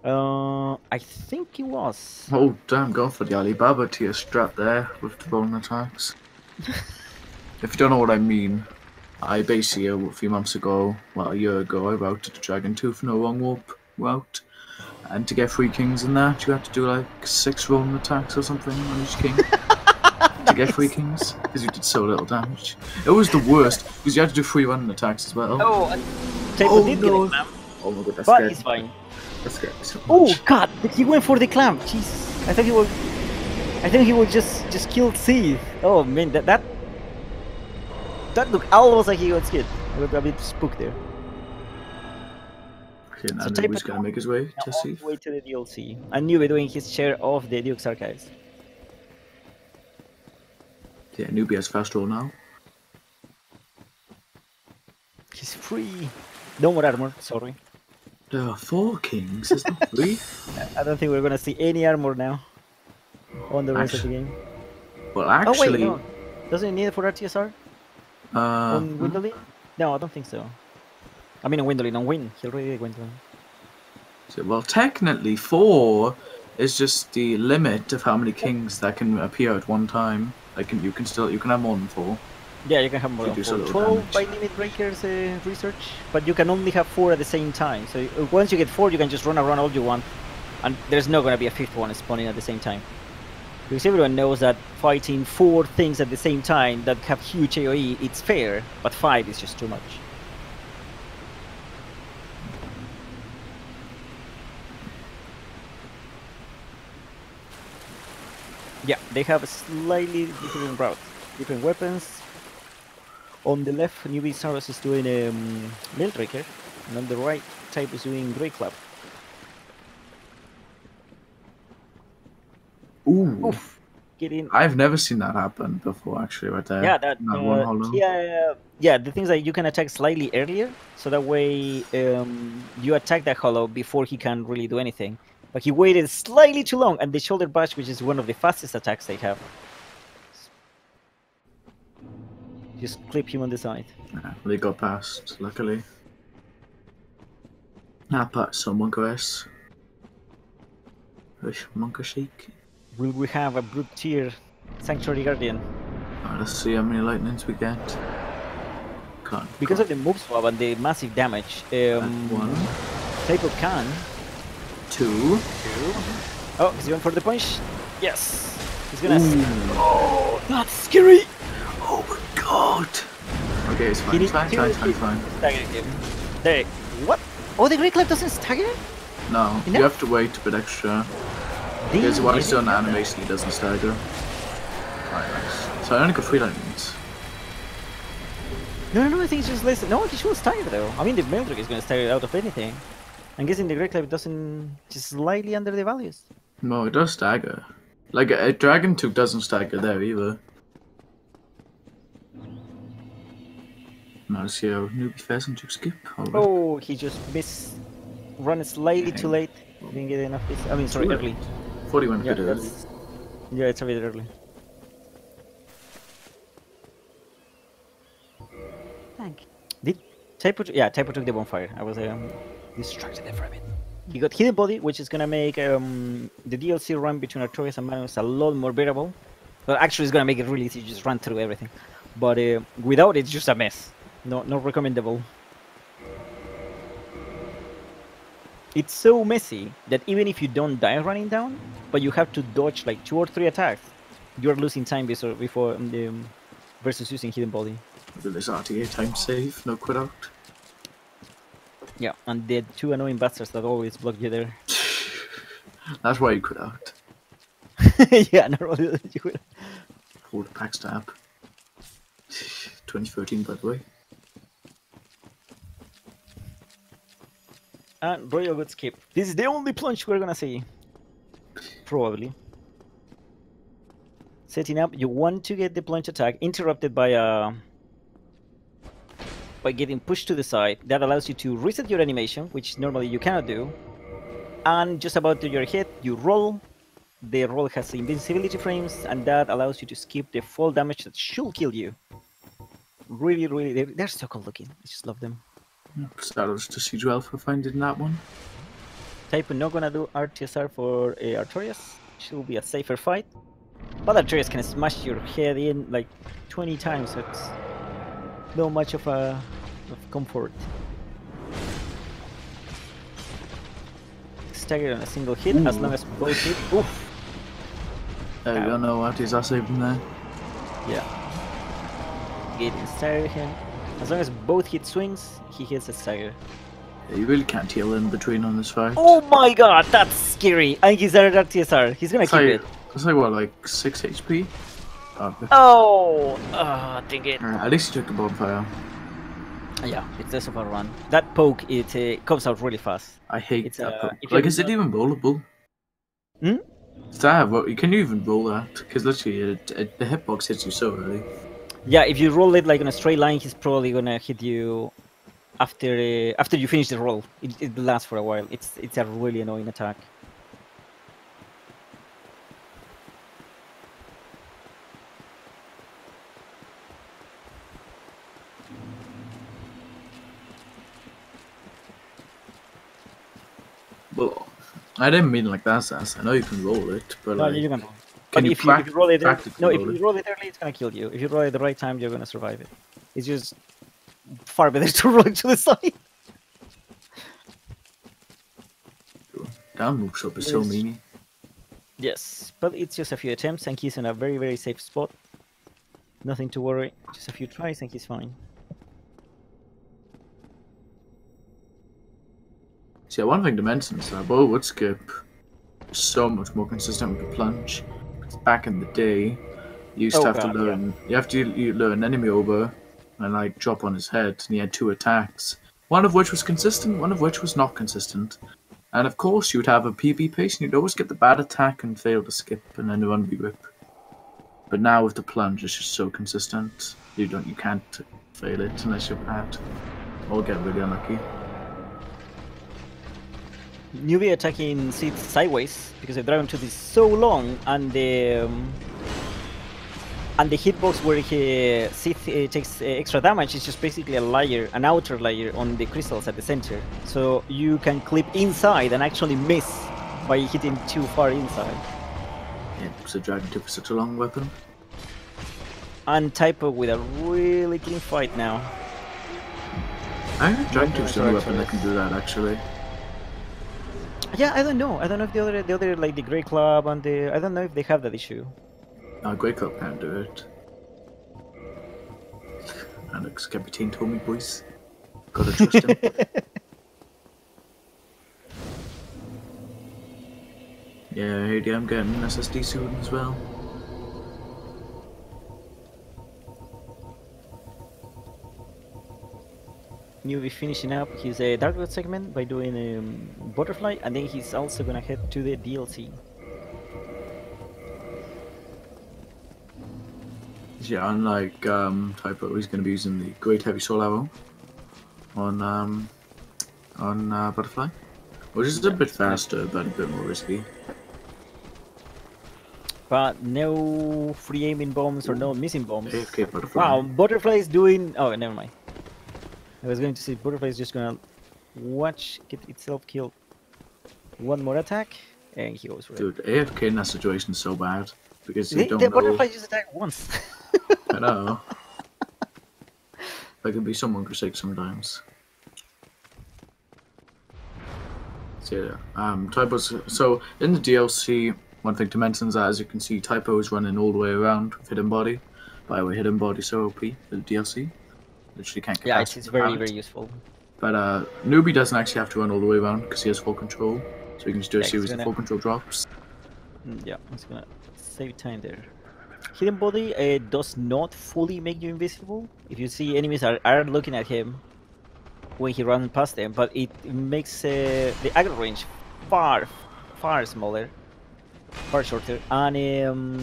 I think it was. Oh, damn, go for the Alibaba tier strat there with the rolling attacks. If you don't know what I mean, I basically, a few months ago, well, a year ago, I routed the Dragon Tooth no wrong warp route. And to get 3 kings in that, you had to do like 6 rolling attacks or something on each king. To get 3 kings, because you did so little damage. It was the worst, because you had to do 3 running attacks as well. Oh, typwo did get a clamp. Oh my god, that's But scared. he's fine. That scared me so much. Oh god, he went for the clamp. Jesus, I think he would just kill Sith. Oh man, that looked almost like he got skinned. I got a bit spooked there. Okay, now So Newbie's typwo gonna make his way to all see. the way to the DLC. And Newbie doing his share of the Duke's archives. Yeah, Newbie has fast roll now. He's free. No more armor, sorry. There are 4 kings, there's not 3. I don't think we're gonna see any armor now on the rest of the game. Well, Oh wait, actually, no. Doesn't it need it for RTSR? On Windowly? No, I don't think so. I mean on Windowly, on Win. He already did Windowly. well, technically 4 is just the limit of how many kings that can appear at one time. Like you can have more than 4. Yeah, you can have more than do so 4. little 12 damage. by Limit Breaker's research, but you can only have 4 at the same time. So once you get 4, you can just run around all you want, and there's not going to be a 5th one spawning at the same time. Because everyone knows that fighting 4 things at the same time that have huge AoE, it's fair, but 5 is just too much. Yeah, they have a slightly different route, different weapons. On the left, NewbiesaurusRex is doing Mail Breaker, And on the right, type is doing Great Club. Ooh. Oof. Get in. I've never seen that happen before, actually, right there. Yeah, that one hollow. yeah. The things that you can attack slightly earlier, so that way you attack that hollow before he can really do anything. But he waited slightly too long, and the shoulder bash, which is one of the fastest attacks they have, just clip him on the side. Yeah, they got past, luckily. Pat someone caress. Monka shake. Will we have a brute tier Sanctuary Guardian? Let's see how many lightnings we get. Because of the move swap and the massive damage, one. Typo can. Two. Oh, he's going for the punch. Yes. He's gonna. Oh, that's scary. Oh my god. Okay, it's fine. It's fine. Stagger him. There. What? Oh, the Great Club doesn't stagger? No, you have to wait a bit extra. Because what he's done animation, he doesn't stagger. Alright, nice. So I only got 3 lightnings. No, I think it's just less. No, he should stagger though. I mean, the Mail Drake is gonna stagger out of anything. I'm guessing the Great Club doesn't, just slightly under the values. No, it does stagger. Like, a Dragon 2 doesn't stagger there either. Now let's see how Newbie Pheasant took skip. Oh, he just missed. Run slightly too late. Didn't get enough. I mean, sorry, early. 41 Yeah, good early. Yeah, it's a bit early. Thank you. Did Typo? Yeah, Typo took the bonfire. I was distracted there for a bit. He got Hidden Body, which is gonna make the DLC run between Artorias and Magnus a lot more bearable. Well, actually, it's gonna make it really easy to just run through everything. But without it, it's just a mess. No, not recommendable. It's so messy that even if you don't die running down, but you have to dodge like 2 or 3 attacks, you're losing time before versus using Hidden Body. Look at this RTA time save, no quit out. Yeah, and the 2 annoying bastards that always block you there. That's why you quit out. Yeah, normally you would. Hold a backstab. 2013, by the way. And Royal Good Skip. This is the only plunge we're gonna see. Probably. Setting up, you want to get the plunge attack interrupted by getting pushed to the side. That allows you to reset your animation, which normally you cannot do. And just about to your hit, you roll. The roll has invincibility frames, and that allows you to skip the fall damage that should kill you. Really, they're so cool looking. I just love them. Shoutouts to Siege well for finding that one. Typo not gonna do RTSR for Artorias. Should be a safer fight. But Artorias can smash your head in like 20 times, so it's not much of comfort. Stagger on a single hit. Ooh. As long as both hit. Oof! You don't know what he's saving there. Yeah. Getting stagger him. As long as both hit swings, he hits a stagger. Yeah, you really can't heal in between on this fight. Oh my god, that's scary! And he's at TSR. He's gonna keep it. It's like what, like 6 HP? Oh, dang it. At least he took the bonfire. Yeah, it's less of a run. That poke, it comes out really fast. I hate that poke. Like, is it even rollable? Hmm? Can you even roll that? Because literally, the hitbox hits you so early. Yeah, if you roll it like on a straight line, he's probably gonna hit you after you finish the roll. It lasts for a while. It's a really annoying attack. Well, I didn't mean like that, Sass. I know you can roll it, but no, like, you can. Can you if you roll it, if roll you roll it early, it's gonna kill you. If you roll it at the right time, you're gonna survive it. It's just far better to roll it to the side. That moves up is so meany. Yes, but it's just a few attempts, and he's in a very safe spot. Nothing to worry. Just a few tries, and he's fine. See, one thing to mention is that Bo would skip so much more consistent with the plunge. Back in the day, you used to have to learn. Yeah. You have to learn enemy over and like drop on his head, and he had 2 attacks. one of which was consistent, one of which was not consistent. And of course, you would have a PB pace, and you'd always get the bad attack and fail to skip, and then the 1v whip. But now with the plunge, it's just so consistent. You can't fail it unless you're bad, or get really unlucky. Newbie attacking Sith sideways because the Dragon Tooth is so long, and the hitbox where Sith takes extra damage is just basically a layer, an outer layer on the crystals at the center. So you can clip inside and actually miss by hitting too far inside. Yeah, because the Dragon Tooth is such a long weapon. And typwo with a really clean fight now. I think Dragon Tooth is the only weapon that can do that, actually. Yeah, I don't know. I don't know if the other like the Grey Club and the I don't know if they have that issue. No, Grey Club can't do it. Alex, Captain told me, boys. Gotta trust him. Yeah, hey, I'm getting an SSD soon as well. Newbie finishing up his Dark Road segment by doing Butterfly, and then he's also gonna head to the DLC. Yeah, unlike typwo, he's going to be using the Great Heavy Soul Arrow on Butterfly, which is a bit faster but a bit more risky. But no free aiming bombs or no missing bombs. AFK Butterfly. Wow, Butterfly is doing... Oh, never mind. I was going to say Butterfly is just gonna get itself killed. One more attack, and he goes for it. Dude, AFK in that situation is so bad because you don't the know. Butterfly just attacked once. I know. That can be so monkey sick sometimes. So yeah, typos. So in the DLC, one thing to mention is that, as you can see, typwo is running all the way around with hidden body. By the way, hidden body so OP for the DLC. Literally can't get past it's very useful. But Newbie doesn't actually have to run all the way around because he has full control, so he can just do a series of full control drops. Yeah, it's gonna save time there. Hidden body does not fully make you invisible. If you see enemies are looking at him when he runs past them, but it makes the aggro range far smaller, far shorter, and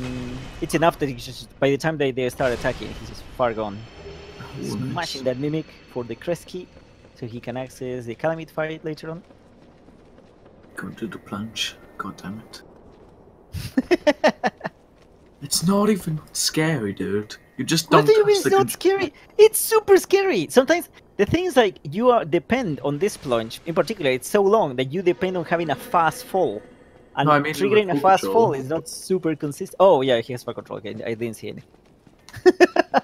it's enough that just by the time they start attacking, he's just far gone. Smashing that mimic for the crest key, so he can access the Calamite fight later on. Go to the plunge. God damn it. It's not even scary, dude. You just don't. What do you mean it's not scary? It's super scary. Sometimes the thing is like you depend on this plunge in particular. It's so long that you depend on having a fast fall, and triggering a fast fall is not super consistent. Oh yeah, he has full control. Okay, I didn't see any.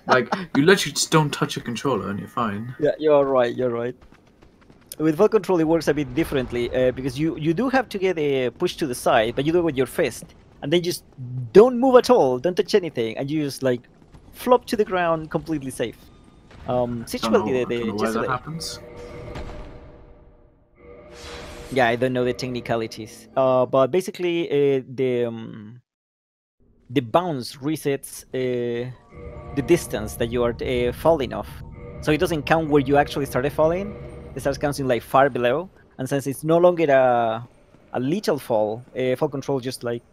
Like you literally just don't touch a controller and you're fine. Yeah, you're right. You're right. With full control, it works a bit differently because you do have to get a push to the side, but you do it with your fist. And then just don't move at all, don't touch anything, and you just like flop to the ground completely safe. Situated I don't know why that happens. Yeah, I don't know the technicalities. But basically, the bounce resets the distance that you are falling off. So it doesn't count where you actually started falling. It starts counting like far below. And since it's no longer a lethal fall, fall control just like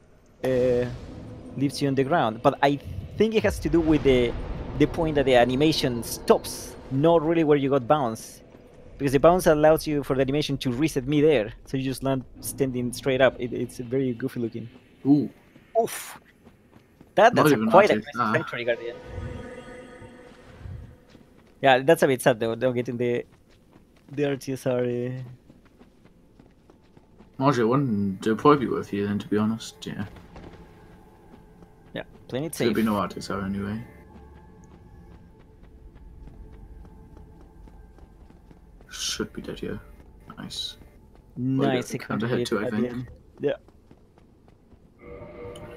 leaves you on the ground. But I think it has to do with the point that the animation stops, not really where you got bounce, because the bounce allows you for the animation to reset midair, so you just land standing straight up. It's very goofy looking. Ooh. Oof. That's quite a Sanctuary Guardian. Yeah, that's a bit sad though. Don't get in the RTSR. Actually, it wouldn't probably be worth you then, to be honest. Yeah. Yeah, playing it safe. There'd be no RTSR anyway. Should be dead here. Nice. Nice. Counter hit too, I think. Yeah.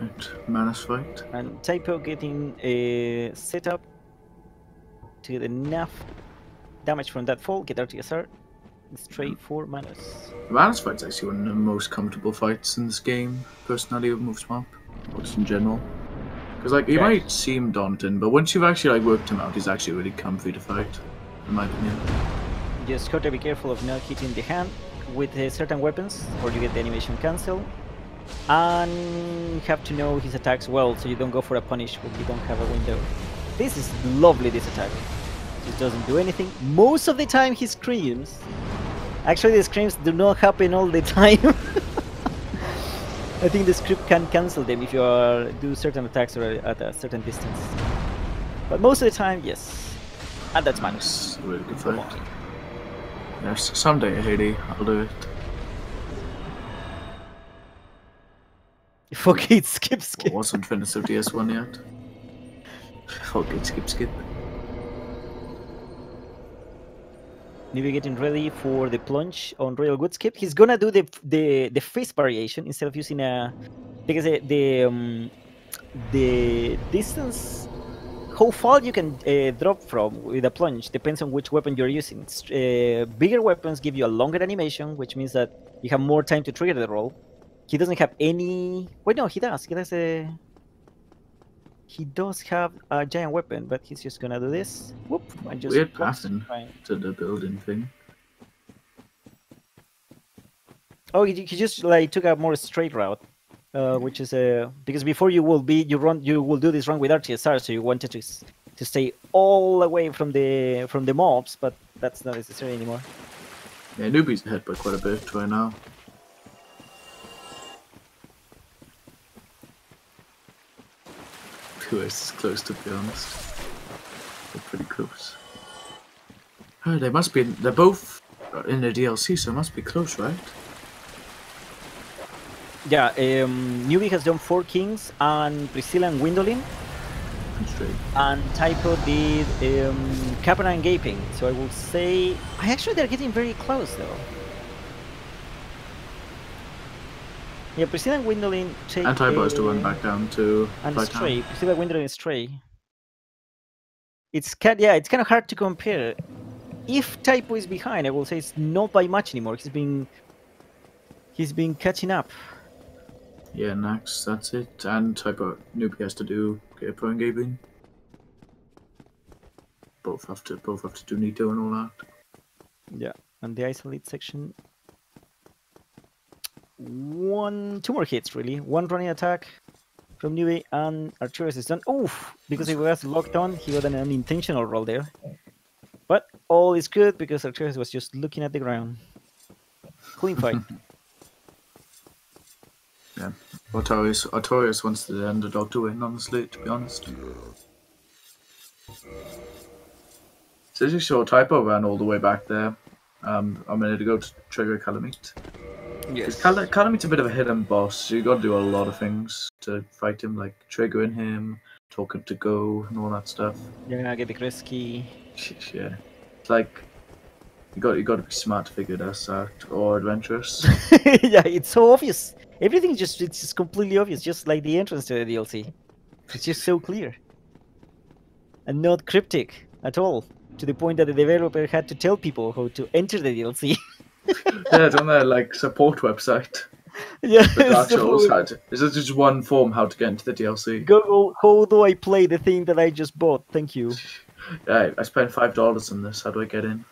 Right, Manus fight. And typwo getting a setup to get enough damage from that fall. Get RTSR. Straight for Manus. Manus fight's actually one of the most comfortable fights in this game, personally, with move swap, or just in general. Because like he might seem daunting, but once you've actually like worked him out, he's actually really comfy to fight, in my opinion. Just got to be careful of not hitting the hand with certain weapons, or you get the animation cancel. And you have to know his attacks well, so you don't go for a punish when you don't have a window. This is lovely, this attack. It doesn't do anything. Most of the time he screams. Actually, the screams do not happen all the time. I think the script can cancel them if you do certain attacks or at a certain distance. But most of the time, yes. And that's nice. Really good fight. Yes, someday, Haiti, I'll do it. Fuck it, skip. Well, wasn't finished with DS1 yet. Fuck it, skip. Maybe getting ready for the plunge on Royal Good Skip. He's gonna do the fist variation instead of using a, because the distance, how far you can drop from with a plunge depends on which weapon you're using. Bigger weapons give you a longer animation, which means that you have more time to trigger the roll. He doesn't have any. Wait, no, he does. He does have a giant weapon, but he's just gonna do this. Whoop! And just weird pattern to the building thing. Oh, he just like took a more straight route, which is because before you will do this run with RTSR, so you wanted to stay all away from the mobs, but that's not necessary anymore. Yeah, Newbie's ahead by quite a bit right now. It's close, to be honest. They're pretty close. Oh, they must be. They're both in the DLC, so it must be close, right? Yeah. Newbie has done 4 Kings, and Priscilla and Gwendolyn. And typwo did Capra and Gaping. So I will say, actually they're getting very close though. Yeah, Priscilla and Gwendolyn take. And typwo has to run back down to. And Stray. Priscilla, Gwendolyn, and Stray. It's kind of hard to compare. If typwo is behind, I will say it's not by much anymore. He's been catching up. Yeah, next that's it. And typwo Newbie has to do Capra and Gaping. Both have to do Nito and all that. Yeah, and the isolate section. 2 more hits really. 1 running attack from Newbie, and Arcturus is done. Oof! Because he was locked on, he got an unintentional roll there. But all is good because Arcturus was just looking at the ground. Clean fight. Yeah, Artorias wants the underdog to win, honestly, to be honest. So as you saw, typwo ran all the way back there. I'm ready to go to trigger Calamite. Yes. Calamite's a bit of a hidden boss, so you got to do a lot of things to fight him, like triggering him, talking to go, and all that stuff. Yeah, get the Kreski. Yeah, it's like you got to be smart to figure this out, or adventurous. Yeah, it's so obvious. Everything it's just completely obvious, just like the entrance to the DLC. It's just so clear. And not cryptic at all, to the point that the developer had to tell people how to enter the DLC. Yeah, it's on their like support website. Yeah, is it just one form how to get into the DLC? Google, how do I play the thing that I just bought? Thank you. Yeah, I spent $5 on this. How do I get in?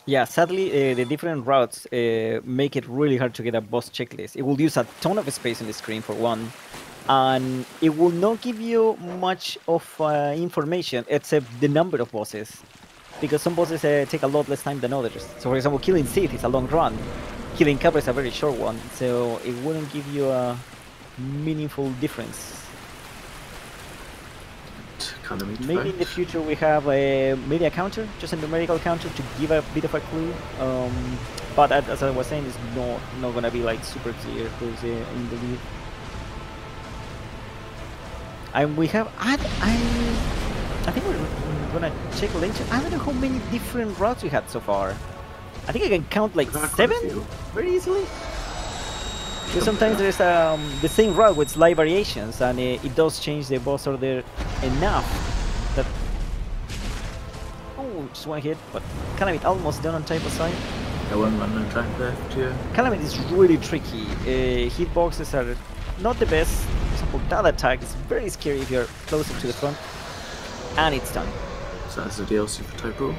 Yeah, sadly, the different routes make it really hard to get a boss checklist. It will use a ton of space on the screen for one, and it will not give you much of information except the number of bosses, because some bosses take a lot less time than others. So for example, killing Sith is a long run, killing Capra is a very short one, so it wouldn't give you a meaningful difference. Maybe in the future we have maybe a counter, just a numerical counter to give a bit of a clue. But as I was saying, it's not gonna be like super clear who's in the lead. And we have I think we're gonna check later. I don't know how many different routes we had so far. I think I can count like 7 very easily. Because sometimes there's the same route with slight variations, and it does change the boss order enough that. Oh, just 1 hit, but Calamite almost done on typwo side. Yeah, one random attack left, yeah. Calamite is really tricky. Hitboxes are not the best. For example, that attack is very scary if you're closer to the front. And it's done. So that's the DLC for typwo.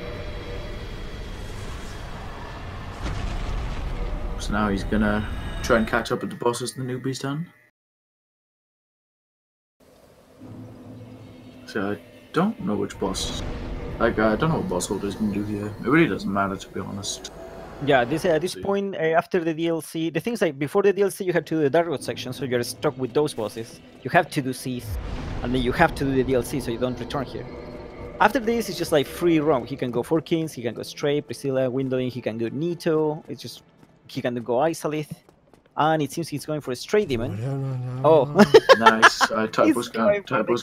So now he's gonna try and catch up with the bosses the newbie's done. So I don't know which boss. Like, I don't know what boss holders can do here. It really doesn't matter, to be honest. Yeah, at this point, after the DLC, the things like before the DLC, you have to do the Dark Road section, so you're stuck with those bosses. You have to do Seath, and then you have to do the DLC, so you don't return here. After this, it's just like free roam. He can go 4 Kings, he can go Stray, Priscilla, Windowing, he can go Nito. It's just he can go Isolith, and it seems he's going for a Stray Demon. Oh, Nice. Typwo's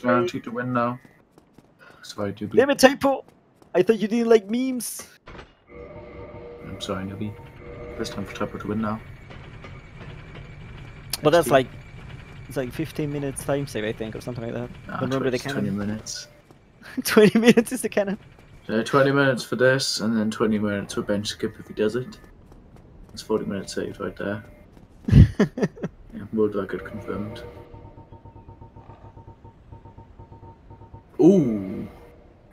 guaranteed to win now. Sorry, Doobie. Damn it, Typo! I thought you didn't like memes. I'm sorry, Newbie. It's time for Typwo to win now. But that's like, it's like 15 minutes time save, I think, or something like that. Nah, Don't remember the 20 canon. minutes. 20 minutes is the canon. 20 minutes for this, and then 20 minutes for bench skip if he does it. It's 40 minutes saved right there. Yeah, World record confirmed. Ooh,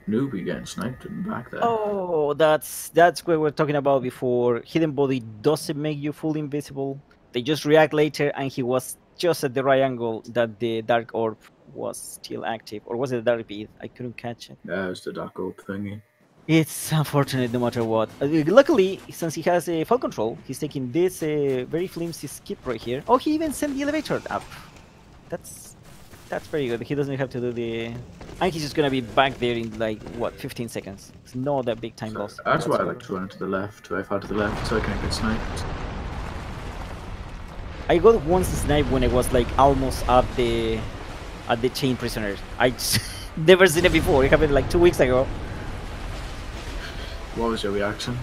Newbie getting sniped in the back there. Oh, that's what we were talking about before. Hidden body doesn't make you fully invisible. They just react later, and he was just at the right angle that the dark orb was still active, or was it the dark bead? I couldn't catch it. Yeah, it's the dark orb thingy. It's unfortunate no matter what. Luckily, since he has a fall control, he's taking this very flimsy skip right here. Oh, he even sent the elevator up. That's very good. He doesn't have to do the... And he's just gonna be back there in like, what, 15 seconds. It's not that big time loss. That's why I like to run to the left, very far to the left, so I can get sniped. I got once sniped when I was like almost at the chain prisoner. I just never seen it before. It happened like 2 weeks ago. What was your reaction?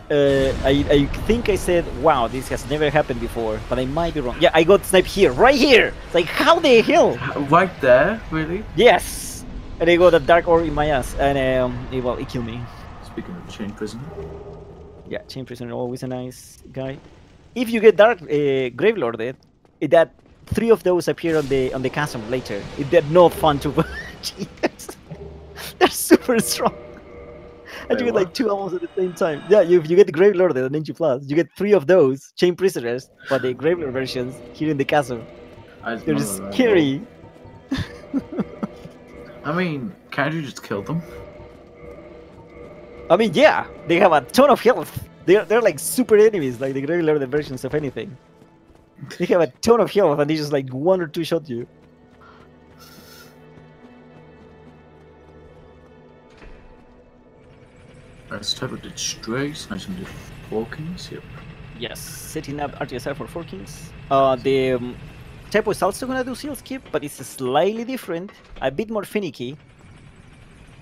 I think I said, wow, this has never happened before, but I might be wrong. Yeah, I got sniped here, right here! Like, how the hell? Right there? Really? Yes! And I got a dark orb in my ass, and well, it killed me. Speaking of chain prisoner. Yeah, chain prisoner, always a nice guy. If you get dark Gravelorded, that 3 of those appear on the chasm later. They're not fun to watch. They're super strong. And you get like 2 almost at the same time. Yeah, if you get the Gravelord on NG+, you get 3 of those chain prisoners, but the Gravelord versions here in the castle. They're scary. I mean, can't you just kill them? I mean, yeah, they have a ton of health. They're like super enemies, like the Gravelord versions of anything. They have a ton of health, and they just like 1 or 2 shot you. Let's type of did Strays, nice and did 4 Kings, yep. Yes, setting up RTSR for 4 Kings. The typo is also gonna do seal skip, but it's slightly different, a bit more finicky.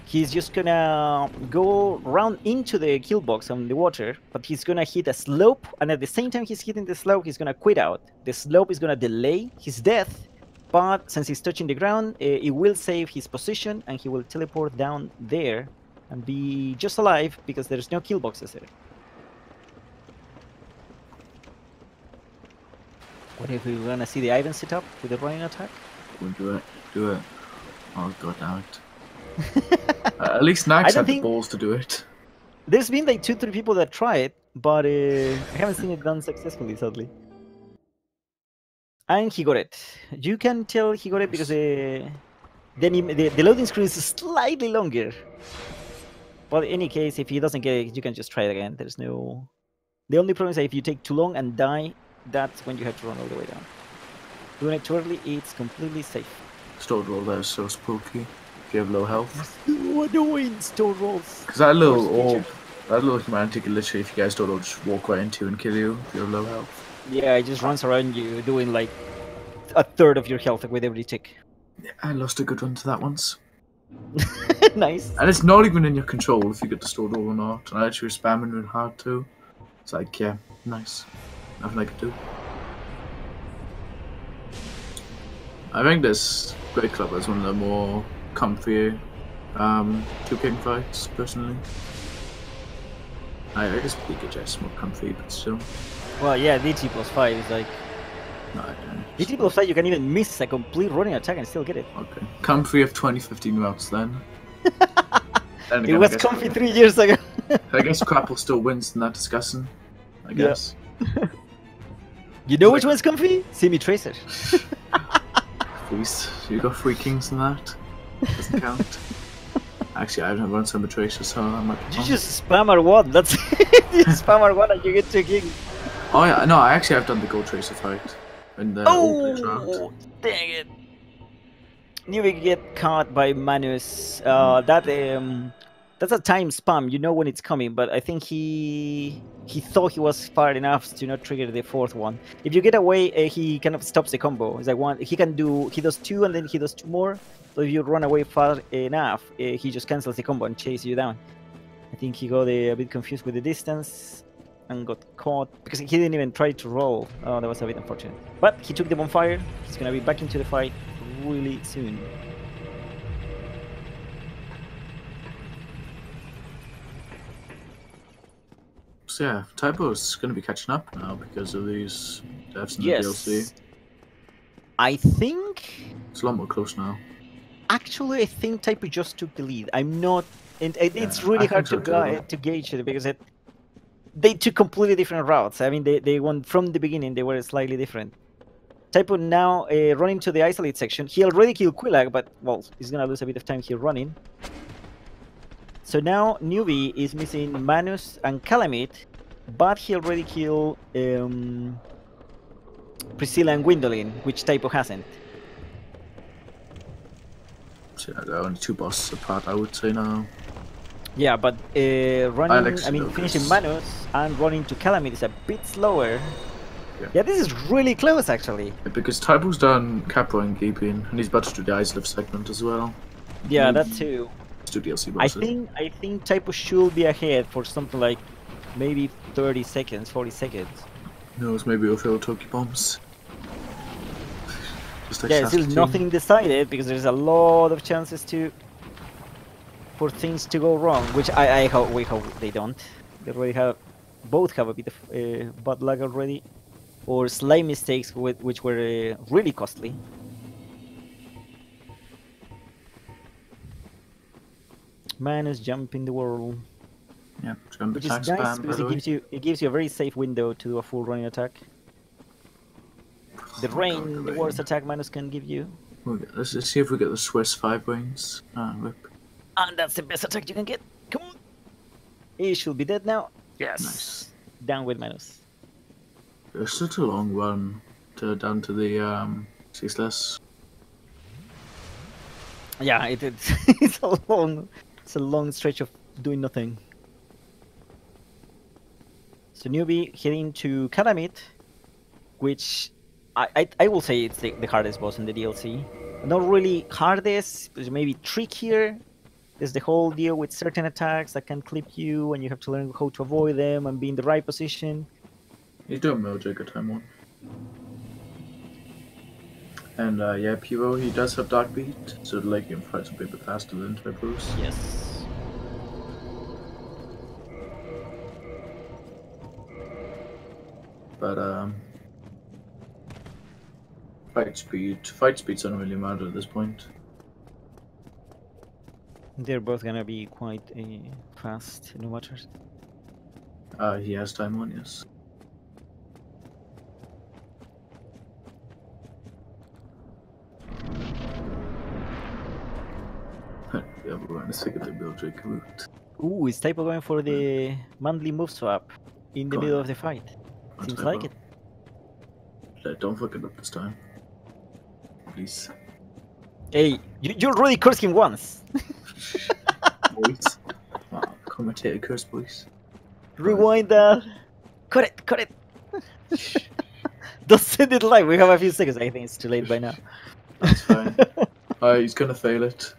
He's just gonna go round into the kill box on the water, but he's gonna hit a slope, and at the same time he's hitting the slope, he's gonna quit out. The slope is gonna delay his death, but since he's touching the ground, it will save his position, and he will teleport down there and be just alive because there's no kill boxes there. What if we're gonna see the Ivan sit up with the running attack? We'll do it. Oh god damn it. At least Nax had the balls to do it. There's been like 2-3 people that try it, but I haven't seen it done successfully, sadly. And he got it. You can tell he got it because the loading screen is slightly longer. But in any case, if he doesn't get it, you can just try it again. There's no... The only problem is that if you take too long and die, that's when you have to run all the way down. Doing it too early, it's completely safe. Stored roll there is so spooky if you have low health. So annoying, stored rolls. Because that little orb, that little humanity can literally, if you guys don't know, just walk right into and kill you if you have low health. Yeah, it just runs around you, doing like 1/3 of your health with every tick. Yeah, I lost a good run to that once. Nice. And it's not even in your control if you get the stored roll or not. And I actually was spamming it hard too. It's like, yeah, nice. Nothing I could do. I think this Great Club is one of the more comfy 2 king fights, personally. I guess PKJ is more comfy, but still. Well, yeah, DT+5 is like No, I don't. The typical side you can even miss a complete running attack and still get it. Okay. Comfy of 2015 routes then. Then It again, was comfy 3 years ago. I guess Crapple still wins in that discussion. I guess. You know which one's comfy? Semi Tracer. Please, you got 3 kings in that. Doesn't count. Actually, I haven't run Semi Tracer, so I might be You just spam R1. That's it. You spam R1 and you get 2 kings. Oh yeah, no, I actually have done the Gold Tracer fight in the old round. Oh, dang it! Newbie get caught by Manus. That's a time spam. You know when it's coming, but I think he thought he was far enough to not trigger the 4th one. If you get away, he kind of stops the combo. It's like he does 2 and then he does 2 more. So if you run away far enough, he just cancels the combo and chases you down. I think he got a bit confused with the distance and got caught because he didn't even try to roll. Oh, that was a bit unfortunate. But he took the bonfire. He's gonna be back into the fight really soon. So yeah, typo's going to be catching up now because of these devs in the Yes. DLC. I think It's a lot more close now. actually I think Typo just took the lead. I'm not, and it's really I hard think to so too. to gauge it because they took completely different routes. I mean, they went from the beginning. They were slightly different. Typo now running to the isolate section. He already killed Quillag, but well, he's gonna lose a bit of time here running. So now Newbie is missing Manus and Calamite, but he already killed Priscilla and Gwendolyn, which Typo hasn't. So yeah, they're only 2 bosses apart, I would say now. Yeah, but running, I mean, Lucas. finishing Manus and running to Calamite is a bit slower. Yeah. Yeah, this is really close actually. Yeah, because typo's done Capro and Keeping, and he's about to do the Ice Lift segment as well. Yeah, that too. Let's do DLC I bosses. think Typo should be ahead for something like maybe 30 seconds, 40 seconds. Who knows, maybe we'll throw Toki bombs. Just like Yeah, still Saskatoon. nothing decided because there's a lot of chances for things to go wrong, which we hope they don't. They already both have a bit of bad luck already, or slight mistakes which were really costly. Manus jumping the wall, Yeah, jump which is attack nice spam, by because the way. it gives you a very safe window to do a full running attack. The rain, the worst attack Manus can give you. Let's see if we get the Swiss 5 rings. Ah, rip. And that's the best attack you can get. Come on. He should be dead now. Yes. Nice. Down with Manus. It's such a long run down to the ceaseless. Yeah, it's a long stretch of doing nothing. So Newbie heading to Calamite, which I will say it's the hardest boss in the DLC. Not really hardest, but maybe trickier. There's the whole deal with certain attacks that can clip you, and you have to learn how to avoid them and be in the right position. He's doing Mojo at time 1. And yeah, Pivo, he does have Dark Beat, so like him fights a bit faster than Typos. Yes. But fight speeds don't really matter at this point. They're both gonna be quite fast, no matter. He has time 1, yes. Yeah, we're going to stick at the Bildrick route. Ooh, is Typo going for the monthly move swap in the Go middle on. of the fight? On Seems Typo. like it. Don't fuck it up this time. Please. Hey, you already cursed him once. Boys. Wow, commentator curse, boys. Rewind that. Cut it. Don't send it live. We have a few seconds. I think it's too late by now. That's fine. He's gonna fail it.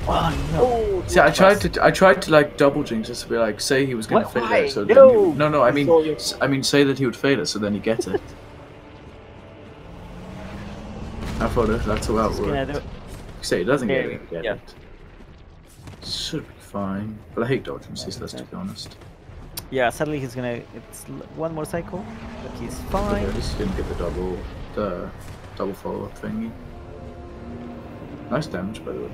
Oh no! See, I tried to like double jinx just to be like, say he was gonna What? fail Why? it. So No! then no, I mean, saw you. say that he would fail it, so then he gets it. I thought that's how it He's gonna worked. do- Say he doesn't get Yeah, it, he get yeah. it. Should be fine. But I hate dodging ceaseless, to be honest. Yeah, sadly he's gonna. It's one more cycle, but he's fine. Yeah, he's gonna get the double follow-up thingy. Nice damage, by the way.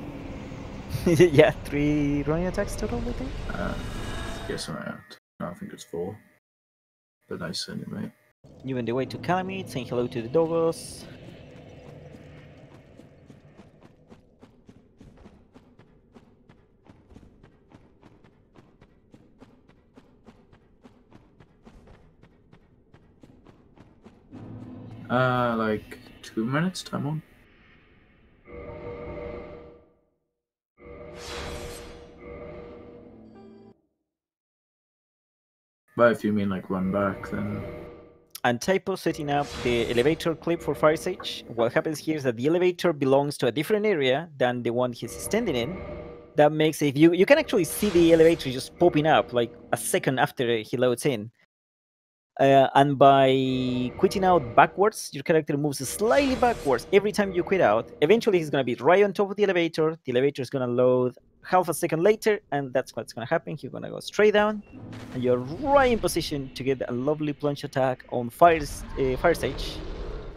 Yeah, 3 running attacks total, I think. Guess around. No, I think it's 4. But nice anyway. You on the way to Calamite, saying hello to the doggos. Like 2 minutes, time on. But if you mean like run back, then... And typwo setting up the elevator clip for Fire Sage. What happens here is that the elevator belongs to a different area than the one he's standing in. That makes it, you can actually see the elevator just popping up like a second after he loads in. And by quitting out backwards, your character moves slightly backwards every time you quit out. Eventually, he's going to be right on top of the elevator. The elevator is going to load half a second later, and that's what's going to happen. You're going to go straight down, and you're right in position to get a lovely plunge attack on Fire Sage,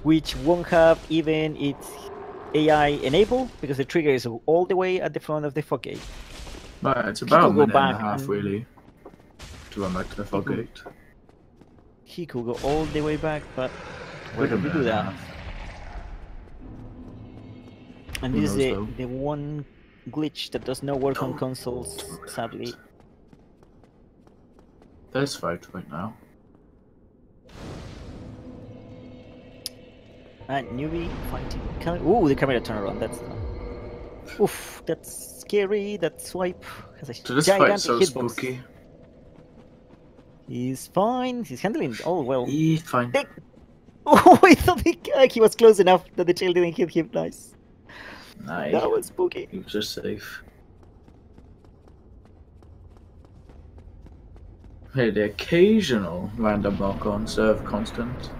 which won't have even its AI enabled because the trigger is all the way at the front of the fog gate. Right, it's about a minute and a half, really, to run back to the fog gate. He could go all the way back, but why did we do that? And this is the one glitch that does not work on consoles, sadly. There's fight right now. And Newbie fighting. Ooh, the camera turnaround. That's oof. That's scary. That swipe has a So this gigantic fight's so hitbox. spooky. He's fine. He's handling it all well. He's fine. Oh, I thought he was close enough that the tail didn't hit him. Nice. Nice. That was spooky. He was just safe. Hey, the occasional random knock-on serve constant.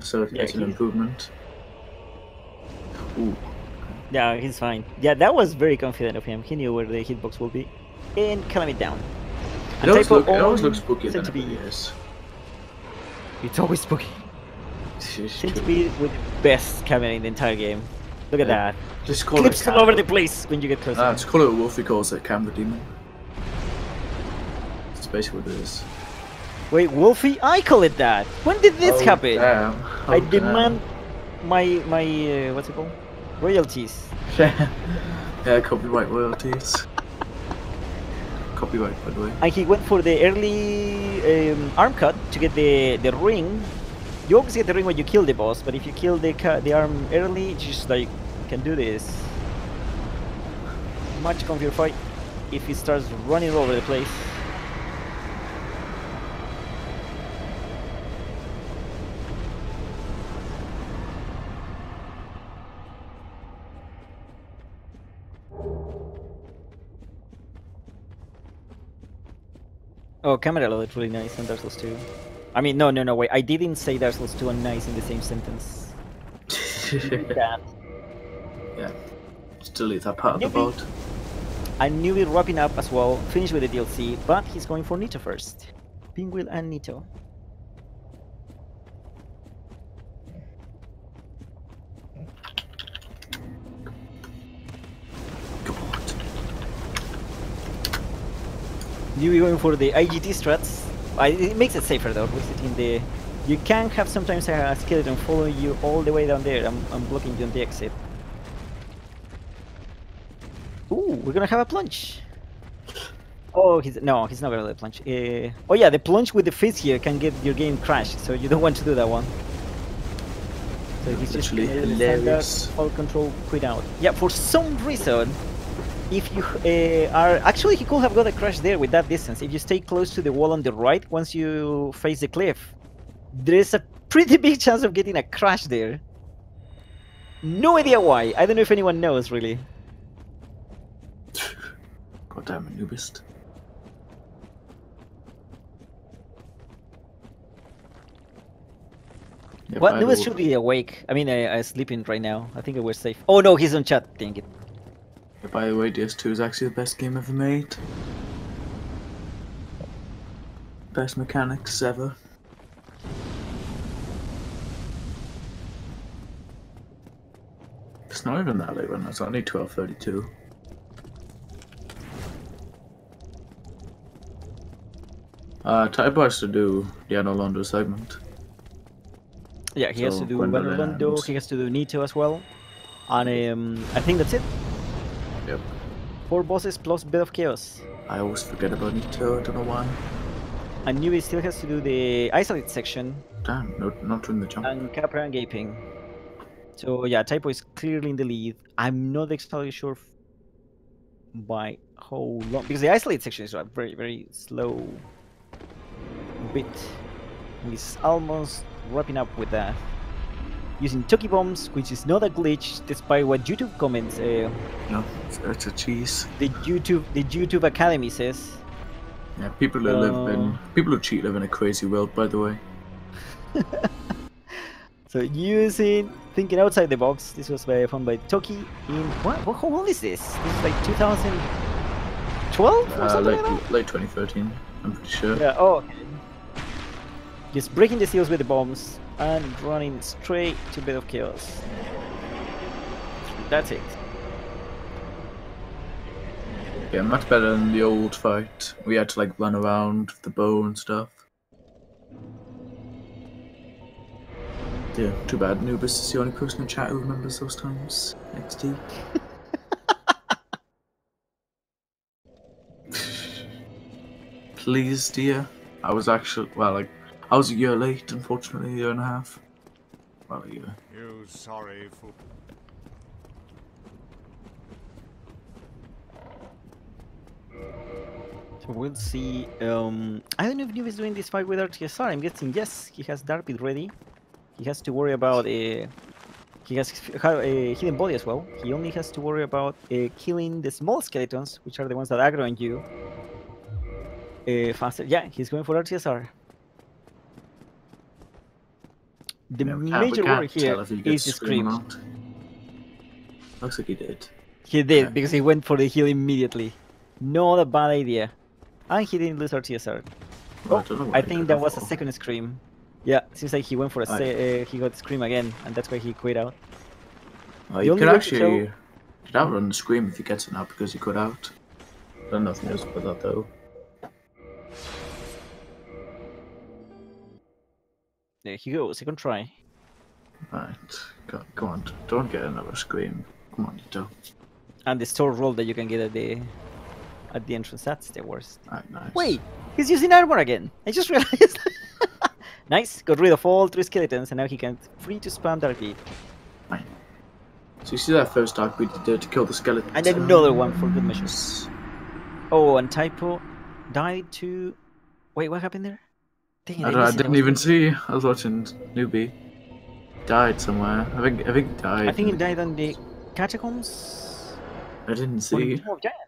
So it's an improvement. Ooh. Yeah, he's fine. Yeah, that was very confident of him. He knew where the hitbox will be. And calm it down. It always looks spookier than it is. It's always spooky. Seems to be with the best camera in the entire game. Look at that. Just call Clips it all over the place when you get closer. Just call it what Wolfie calls it, camera demon. That's basically what it is. Wait, Wolfie? I call it that. When did this happen? Damn. I demand my what's it called? Royalties. Yeah, copyright royalties. Copyright, by the way. And he went for the early arm cut to get the ring. You always get the ring when you kill the boss, but if you kill the arm early, you just like can do this. Much comfier fight if he starts running all over the place. Oh, camera load really nice on Dark Souls 2. I mean, no, wait. I didn't say Dark Souls 2 and nice in the same sentence. Yeah. Just delete that part of the boat. And Newbie wrapping up as well. Finish with the DLC, but he's going for Nito first. Pinwheel and Nito. Newbie going for the IGT strats. It makes it safer though. You can have sometimes a skeleton follow you all the way down there. I'm blocking you on the exit. Ooh, we're gonna have a plunge. Oh, he's not gonna do the plunge. Oh yeah, the plunge with the fist here can get your game crashed, so you don't want to do that one. So he's just hilarious. All control quit out. Yeah, for some reason, if you are actually, he could have got a crash there with that distance. If you stay close to the wall on the right, once you face the cliff, there's a pretty big chance of getting a crash there. No idea why. I don't know if anyone knows really. Goddamn noobist. Yep, what? Noobist should be awake. I mean, sleeping right now. I think we're safe. Oh no, he's on chat. Dang it. By the way, DS2 is actually the best game ever made. Best mechanics ever. It's not even that late when it's only 12:32. Typwo has to do the Orlando segment. Yeah, he has to do Orlando, he has to do Nito as well. And I think that's it. Yep. 4 bosses plus Bed of Chaos. I always forget about Nito, I don't know why. And Newbie still has to do the Isolate section. Damn, not doing the jump. And Capra and Gaping. So yeah, Typwo is clearly in the lead. I'm not exactly sure by how long, because the Isolate section is a very, very slow bit. He's almost wrapping up with that. Using Toki bombs, which is not a glitch, despite what YouTube comments. No, it's a cheese. The YouTube Academy says. Yeah, people who cheat live in a crazy world, by the way. So thinking outside the box. This was found by Toki in how old is this? This is like 2012 or something like that? Late 2013, I'm pretty sure. Yeah. Oh. Okay. Just breaking the seals with the bombs and running straight to Bed of Chaos. That's it. Yeah, much better than the old fight. We had to like run around with the bow and stuff. Yeah, too bad Nubis is the only person in chat who remembers those times. XD. Please, dear. I was actually, I was a year late, unfortunately, a year and a half. Well, a year. You sorry fool. So we'll see. I don't know if Newbie is doing this fight with RTSR. I'm guessing yes. He has Darkbeat ready. He has to worry about he has a hidden body as well. He only has to worry about killing the small skeletons, which are the ones that aggro on you. Faster. Yeah, he's going for RTSR. The major worry here is the scream. Looks like he did. He did, because he went for the heal immediately. Not a bad idea. And he didn't lose RTSR. Oh, I think that was a second scream. Yeah, seems like he went for he got scream again, and that's why he quit out. You could actually outrun the scream if he gets it now, because he quit out. There's nothing else about that though. There he goes, second try. Right, go on, don't get another scream. Come on, you don't. And the store roll that you can get at the entrance, that's the worst. Right, nice. Wait, he's using armor again. I just realized. Nice, got rid of all 3 skeletons, and now he can free to spam Darkbeat. Right. So you see that first Darkbeat he did to kill the skeleton. And then another one for good measures. Oh, and Typwo died to... Wait, what happened there? Dang it, I didn't even see. I was watching Newbie. Died somewhere. I think he died. I think he died on the catacombs. I didn't see. Tomb of Giants.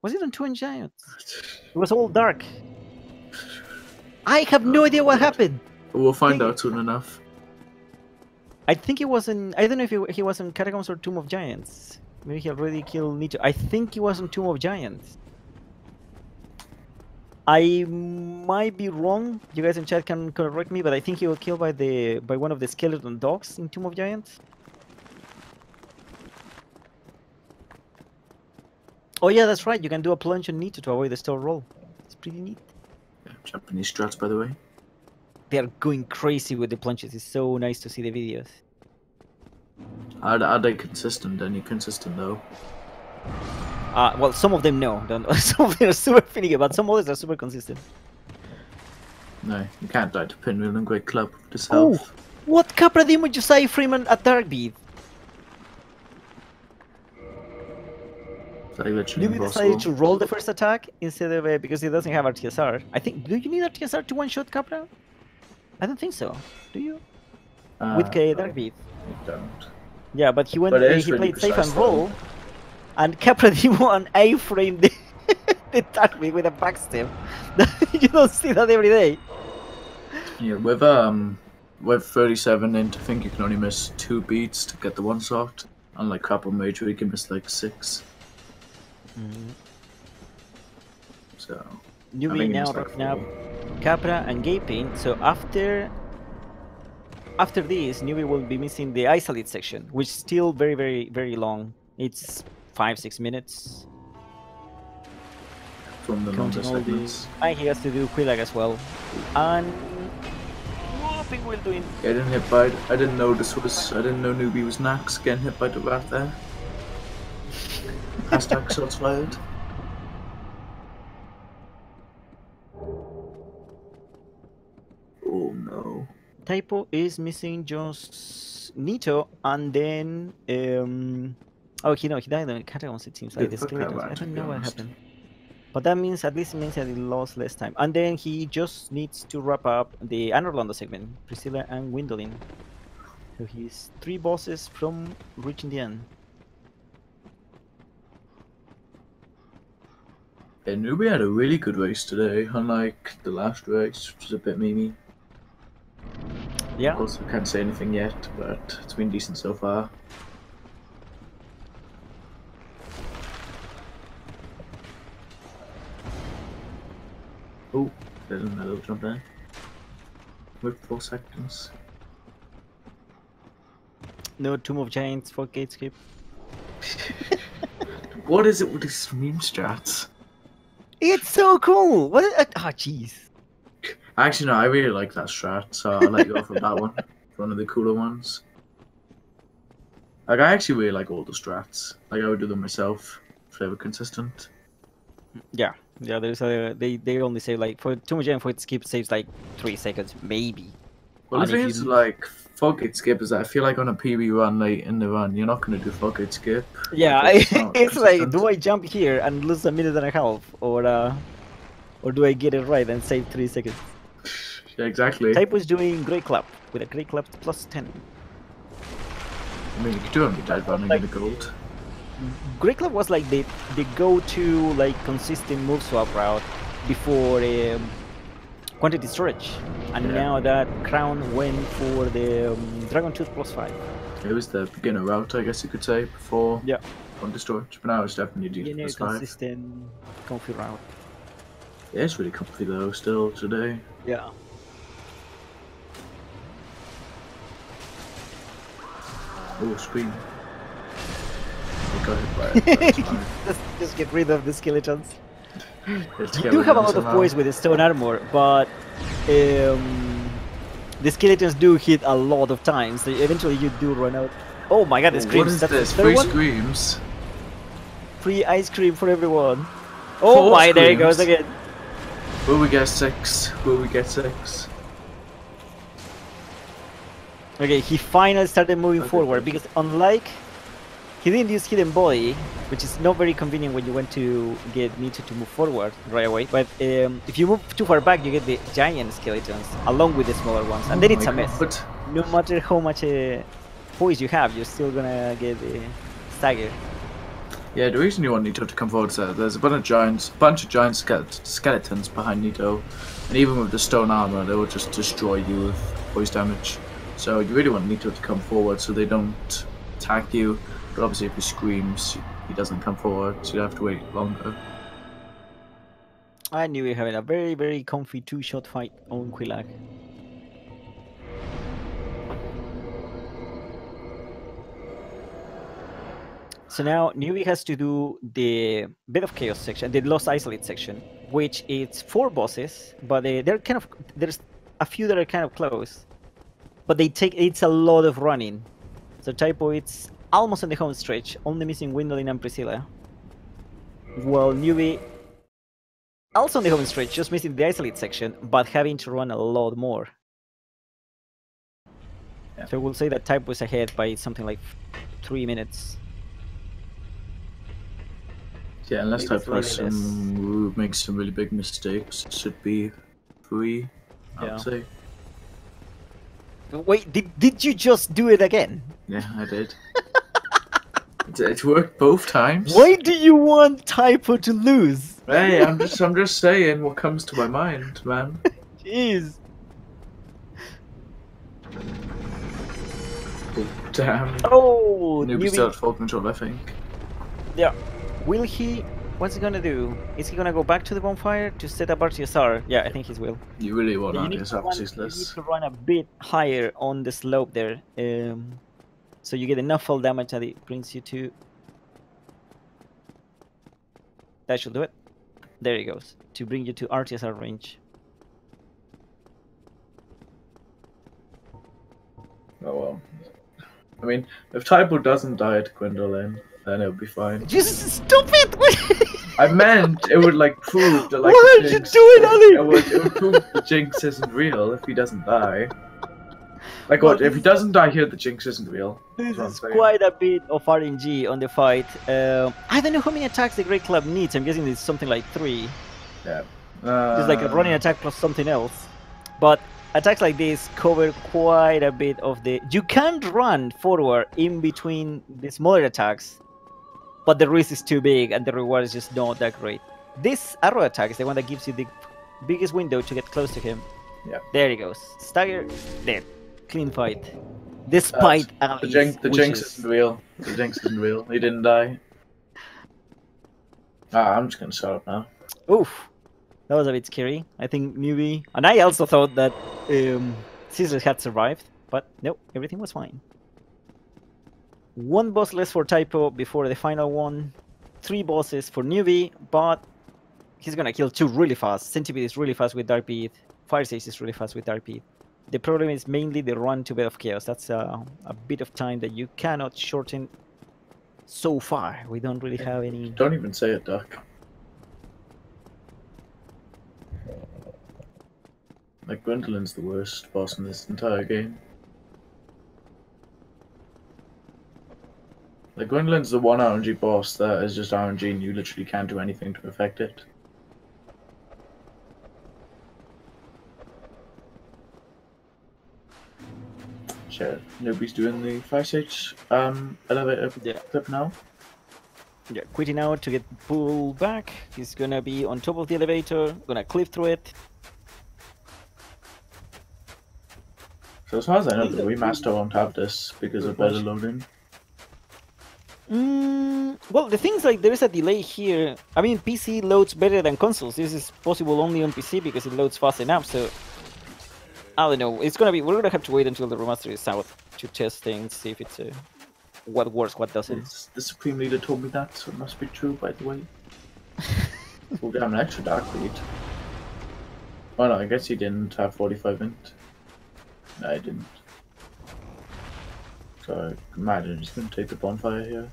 Was it on Tomb of Giants? It was all dark. I have no idea what happened. We'll find out soon enough. I think he was in... I don't know if he was in Catacombs or Tomb of Giants. Maybe he already killed Nito. I think he was in Tomb of Giants. I might be wrong. You guys in chat can correct me, but I think he was killed by one of the skeleton dogs in Tomb of Giants. Oh yeah, that's right. You can do a plunge on Nito to avoid the store roll. It's pretty neat. Yeah, Japanese struts, by the way. They are going crazy with the plunges. It's so nice to see the videos. Are they consistent? Any consistent though? Well, some of them no. Some of them are super finicky, but some others are super consistent. No, you can't die to Pinwheel and Great Club with this health. Oh, what Capra Demon you say Freeman at Darkbeat? Newbie decided to roll the first attack instead of because he doesn't have RTSR. I think. Do you need RTSR to one-shot Capra? I don't think so. Do you? With Darkbeat. You don't. Yeah, but he went. He played safe and roll, and Capra Demon A-framed the Darkbeat with a backstab. You don't see that every day. Yeah, with 37 in, I think you can only miss 2 beats to get the one shot. Unlike Crapple Major, you can miss like 6. Mhm. So Newbie think he now missed, like, rocking up 4. Capra and Gaping. So after this, Newbie will be missing the isolate section, which is still very long. It's 5-6 minutes. From the longer Counting all the, segments. and he has to do Quillag as well. And whooping will doing. Yeah, I didn't hit by. I didn't know this was. I didn't know Newbie was Nax getting hit by the rat there. Hashtag shots fired. Oh no. Typo is missing just Nito, and then oh, he died on Catacombs. It seems like Good the for skeletons. Parabat, I to don't be know what honest. happened, but that means at least it means that he lost less time. And then he just needs to wrap up the Anorlando segment, Priscilla and Gwendolyn. So he's 3 bosses from reaching the end. Yeah, Newbie had a really good race today, unlike the last race, which was a bit memey. Yeah. Of course, I can't say anything yet, but it's been decent so far. Oh, there's another jump there. With 4 seconds. No Tomb of Giants for gate skip. What is it with these meme strats? It's so cool. What? Oh, jeez. Actually, no, I really like that strat, so I'll let you go from that one. One of the cooler ones. Like, I actually really like all the strats. Like, I would do them myself if they were consistent. Yeah. There's a they only say like for Tomb of Giants for skip saves like 3 seconds maybe. Well, And the thing if is, you- like, Foggate Skip is that I feel like on a PB run late in the run, you're not going to do Foggate Skip. Yeah, Like, not it's like, consistent. do I jump here and lose a minute and a half, or do I get it right and save 3 seconds? Yeah, exactly. Type was doing Great Club with a Great Club plus 10. I mean, you could do it on the dead run and Like- get a gold. Great Club was like the go-to like consistent move swap route before quantity storage, and Yeah. now that Crown went for the Dragon Tooth plus 5. It was the beginner route, I guess you could say, before Yeah. Quantity Storage, but now it's definitely Yeah, D plus 5. consistent, comfy route. Yeah, it's really comfy though, still today. Yeah. Oh, scream. I got hit by it. That's fine. just get rid of the skeletons. Let's You get do rid have a them lot of somehow. poise with the stone armor, but the skeletons do hit a lot of times. So eventually, you do run out. Oh my god, the Oh, screams! what is That's this? the third Free one? screams? Free ice cream for everyone. Oh 4 my, there it goes screams. again. Will we get 6? Will we get 6? Okay, he finally started moving Okay, forward good. because unlike he didn't use hidden body, which is not very convenient when you want to get Nito to move forward right away. But if you move too far back, you get the giant skeletons along with the smaller ones, and then Oh it's my a mess. God. No matter how much poise you have, you're still gonna get staggered. Yeah, the reason you want Nito to come forward is that there's a bunch of giant skeletons behind Nito, and even with the stone armor, they will just destroy you with voice damage. So you really want Nito to come forward so they don't attack you. But obviously, if he screams, he doesn't come forward, so you have to wait longer. I knew we were having a very comfy 2-shot fight on Quillag. So now Newbie has to do the Bed of Chaos section, the Lost Isolate section, which is 4 bosses, but they're kind of there's a few that are kind of close, but it's a lot of running. So Typo it's almost on the home stretch, only missing Gwendolyn and Priscilla. While Newbie also on the home stretch, just missing the Isolate section, but having to run a lot more. Yeah. So we'll say that Typo is ahead by something like 3 minutes. Yeah, unless Maybe Type slightly makes some really big mistakes, it should be 3, I Yeah. would say. Wait, did you just do it again? Yeah, I did. it worked both times. Why do you want Typo to lose? Hey, I'm just saying what comes to my mind, man. Jeez. Oh, damn. Oh, Newbie still at full control, I think. Yeah. Will he What's he gonna do? Is he gonna go back to the bonfire to set up RTSR? Yeah, I think he will. You really want Yeah, to RTSR you need this. to run a bit higher on the slope there, so you get enough fall damage that it brings you to. That should do it. There he goes, to bring you to RTSR range. Oh well. I mean, if Typo doesn't die at Gwendolyn, then it'll be fine. Just stop it! I meant it would like prove that like What are you doing, Ali? It would prove the jinx isn't real if he doesn't die. Like what? If he doesn't die here, the jinx isn't real. This is quite a bit of RNG on the fight. I don't know how many attacks the Great Club needs. I'm guessing it's something like 3. Yeah. It's like a running attack plus something else. But attacks like this cover quite a bit of the... You can't run forward in between the smaller attacks, but the risk is too big and the reward is just not that great. This arrow attack is the one that gives you the biggest window to get close to him. Yeah. There he goes. Stagger, dead. Clean fight. Despite the jinx isn't real. The jinx isn't real. He didn't die. I'm just gonna shut up now. Oof. That was a bit scary. I think Newbie... And I also thought that Scissors had survived, but nope, everything was fine. 1 boss less for Typo before the final one. 3 bosses for Newbie, but he's gonna kill 2 really fast. Centipede is really fast with Dark Beat. Fire Sage is really fast with Dark Beat. The problem is mainly the run to Bed of Chaos. That's a bit of time that you cannot shorten so far. We don't really have any... Don't even say it, Duck. Like, Gwendolyn's the worst boss in this entire game. Like, Gwendolyn's the one RNG boss that is just RNG and you literally can't do anything to affect it. Sure, nobody's doing the Fire Sage elevator clip now. Yeah, quitting out to get pulled back. He's gonna be on top of the elevator, gonna clip through it. So as far as I know, the remaster won't have this because of better loading. Well, the thing's like there is a delay here. I mean, PC loads better than consoles. This is possible only on PC because it loads fast enough. So I don't know. It's gonna be. We're gonna have to wait until the remaster is out to test things, see if it's what works, what doesn't. The Supreme Leader told me that, so it must be true. By the way, we'll get an extra Dark Beat. Oh no, I guess he didn't have 45 int. No, I didn't. So I imagine he's gonna take the bonfire here.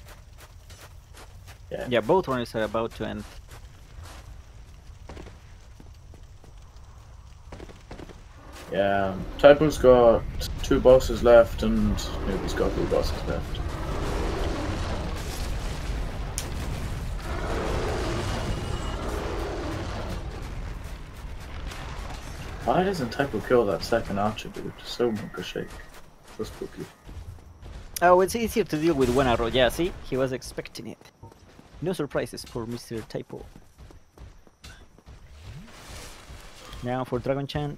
Yeah. Yeah, both runners are about to end. Yeah, Typo's got 2 bosses left and Newbie's got 3 bosses left. Why doesn't Typo kill that second archer dude? So Monka-shake. So spooky. Oh, it's easier to deal with 1 arrow. Yeah, see? He was expecting it. No surprises for Mr. Typo. Now for Dragon Chan.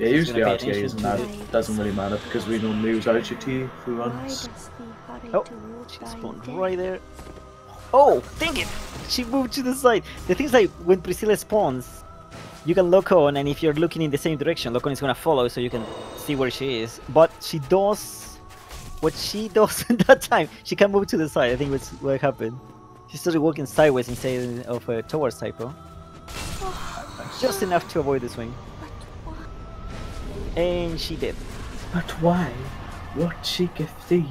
Yeah, usually RTA isn't that. It doesn't really matter because we don't lose RGT who runs. Oh, she spawned right there. Oh, dang it! She moved to the side. The thing's like when Priscilla spawns, you can lock on, and if you're looking in the same direction, lock on is gonna follow so you can see where she is. But she does what she does at that time. She can move to the side. I think that's what happened. She started walking sideways instead of towards Typo. Just enough to avoid the swing. And she did. But why? What she give thee?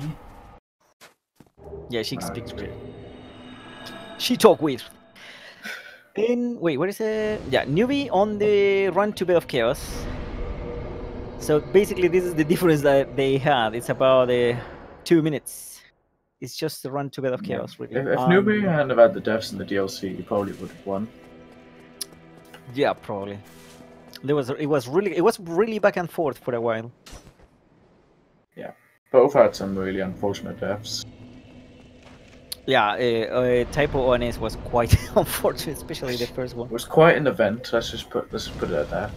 Yeah, she speaks clear. She talk with. And wait, what is it? Yeah, Newbie on the run to Bed of Chaos. So basically, this is the difference that they had. It's about 2 minutes. It's just the run to Bed of Chaos, really. If Newbie hadn't have had the deaths in the DLC, he probably would have won. Yeah, probably. It was really back and forth for a while. Yeah, both had some really unfortunate deaths. Yeah, Typo ONS was quite unfortunate, especially the first one. It was quite an event. Let's just put it at that.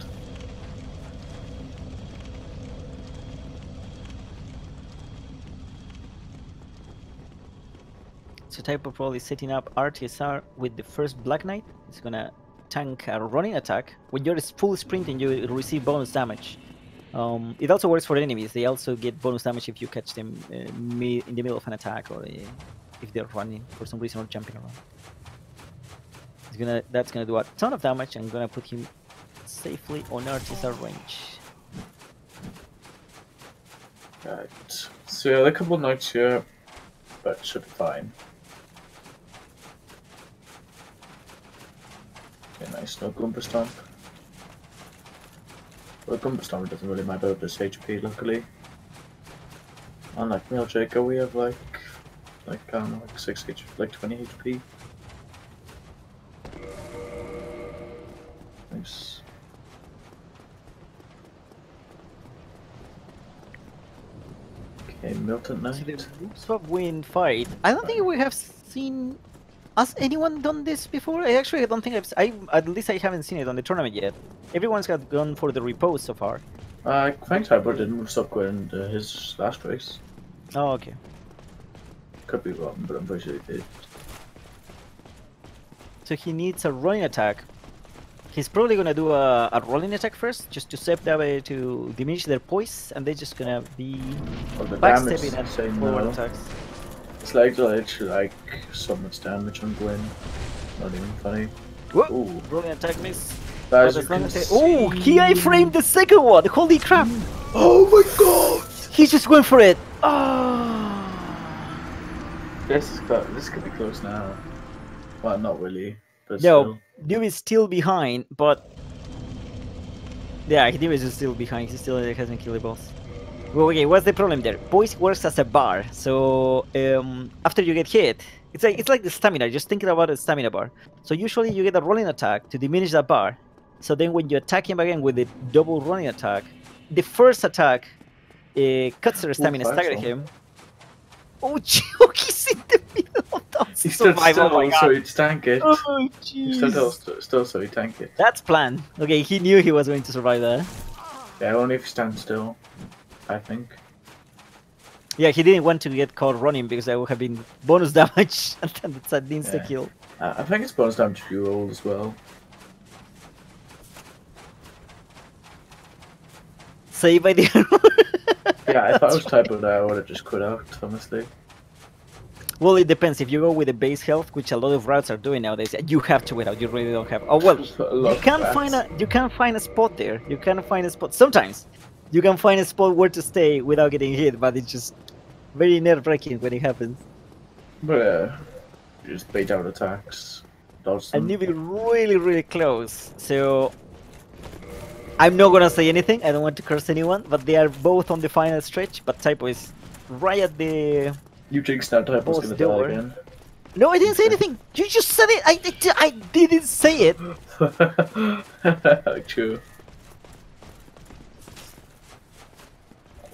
So typo probably setting up RTSR with the first Black Knight. It's gonna tank a running attack. When you're full sprinting, you receive bonus damage. It also works for enemies. They also get bonus damage if you catch them in the middle of an attack, or if they're running for some reason or jumping around. That's gonna do a ton of damage. I'm gonna put him safely on RTSR range. Right. So yeah, there are a couple of knights here, but should be fine. Okay, nice. No Goomba Stomp. Well, Goomba Stomp doesn't really matter with this HP, luckily. Unlike Miljaker, we have like I don't know, like 6 HP, like 20 HP. Nice. Okay, Milton Knight. So the swap win fight. I don't think we have seen. Has anyone done this before? I don't think at least I haven't seen it on the tournament yet. Everyone's got gone for the repose so far. I think Typo didn't move Subquid in his last race. Oh, okay. Could be wrong, but I'm pretty sure he did. So he needs a running attack. He's probably gonna do a rolling attack first, just to step that way to diminish their poise, and they're just gonna be backstepping at forward attacks. It's like literally so much damage on Gwen. Not even funny. Whoa! Ooh. Rolling attack miss. Oh, he iframed the second one! Holy crap! Oh my god! He just went for it! Oh. This could be close now. Well, not really. But no, Newbie is still behind, but yeah, Newbie is still behind. He still hasn't killed the boss. Well, okay, what's the problem there? Poise works as a bar, so after you get hit, it's like the stamina. Just thinking about a stamina bar. So usually you get a rolling attack to diminish that bar. So then when you attack him again with the double running attack, the first attack cuts their stamina, staggers him. Oh, he's in the middle of that. He stood still so he'd tank it. Oh, jeez. Still so he'd tank it. That's planned. Okay, he knew he was going to survive that. Yeah, only if he stands still, I think. Yeah, he didn't want to get caught running because that would have been bonus damage, and then it's an insta-kill. I think it's bonus damage if you roll as well. Save by the Yeah, if I was typing that, I would have just quit out, honestly. Well, it depends. If you go with the base health, which a lot of routes are doing nowadays, you have to wait out. You really don't have. Oh well, you can find a spot there. You can find a spot. Sometimes you can find a spot where to stay without getting hit, but it's just very nerve-wracking when it happens. But yeah, you just bait out attacks. And you'll be really close. So I'm not gonna say anything. I don't want to curse anyone, but they are both on the final stretch. But Typo is right at the. You jinxed that Typo's gonna die again. No, I didn't say anything. You just said it. I didn't say it. True.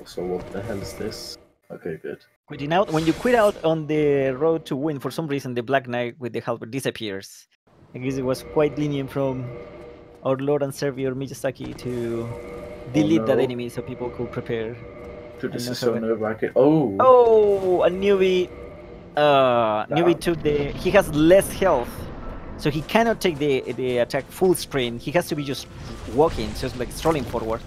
So what the hell is this? Okay, good. Quitting out. When you quit out on the road to win, for some reason the Black Knight with the halberd disappears. I guess it was quite lenient from our Lord and Savior Miyazaki to delete that enemy so people could prepare. Dude, this is so nerve-wracking. Oh! Oh! A newbie... Newbie took the... He has less health, so he cannot take the attack full sprint. He has to be just walking, just like strolling forward.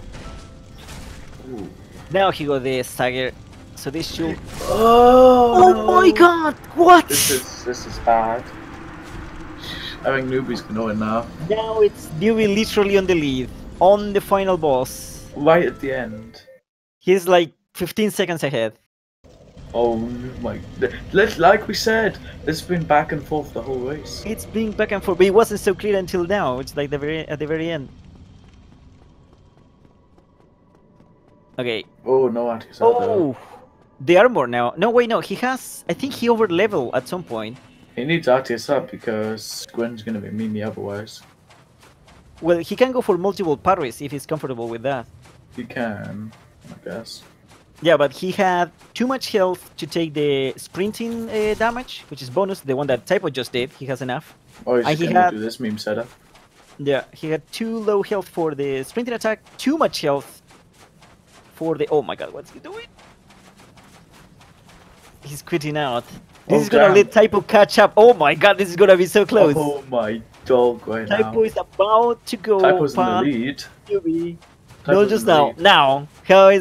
Ooh. Now he got the stagger, so this should... Oh no. My god! What? This is bad. I think Newbie's gonna win now. Now it's Newbie literally on the lead, on the final boss. Right at the end. He's like 15 seconds ahead. Oh my... Like we said, it's been back and forth the whole race. It's been back and forth, but it wasn't so clear until now. It's like at the very end. Okay. Oh, no anti-sat Oh! The armor now. No, wait, no. He has... I think he over-leveled at some point. He needs RTS up because Gwen's gonna be Mimi otherwise. Well, he can go for multiple parries if he's comfortable with that. He can, I guess. Yeah, but he had too much health to take the sprinting damage, which is bonus, the one that Typo just did. He has enough. Oh, he's gonna do this meme setup. Yeah, he had too low health for the sprinting attack, too much health for the... Oh my god, what's he doing? He's quitting out. This is gonna let Typo catch up. Oh my god, this is gonna be so close. Oh my dog right now. Typo is about to go Typo's in the past lead. Newbie. Typo's No, in just the now. lead. Now.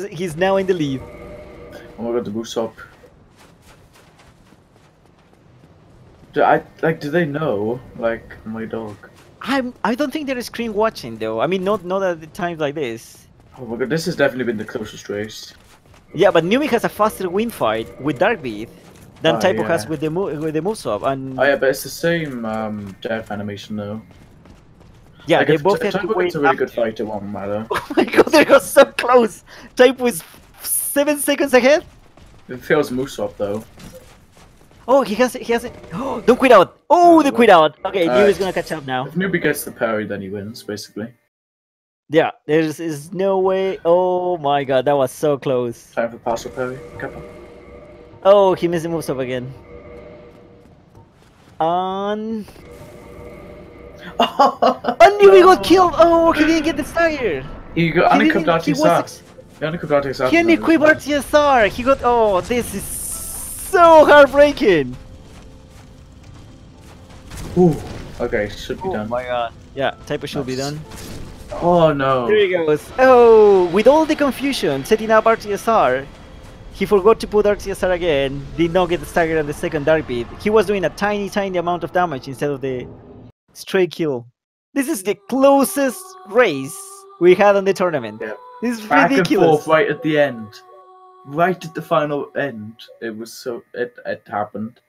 He's now in the lead. Oh my god, the boost up. Do they know? Like, my dog. I don't think they're screen watching though. I mean, not at the times like this. Oh my god, this has definitely been the closest race. Yeah, but Newbie has a faster win fight with Darkbeat than Oh, Typo yeah. has with the move swap, and Oh yeah, but it's the same death animation though. yeah, Like, they if both have to Typo wait. gets a really good after. fight, it won't matter. Oh my god, they got so close. Typo is 7 seconds ahead. It feels move swap though. Oh, he has it. Oh, don't quit out. Oh, the quit out. Okay, Newbie's gonna catch up now. If Newbie gets the parry, then he wins, basically. Yeah, is no way. Oh my god, that was so close. Time for partial parry. Kappa. Oh, he missed the move stop again. And Newbie got killed. Oh, he didn't get the stagger. He got He unequipped didn't- he was RTSR. He unequipped RTSR. He unequipped RTSR. He got. Oh, this is so heartbreaking. Ooh. Okay, should be Oh done. my god. Yeah, Typo should be Nice. done. Oh no. There he goes. Oh, with all the confusion setting up RTSR, he forgot to put RTSR again. Did not get the stagger on the second dark beat. He was doing a tiny amount of damage instead of the straight kill. This is the closest race we had on the tournament. Yeah. This is Back and ridiculous. forth right at the end. Right at the final end. It was so... It happened.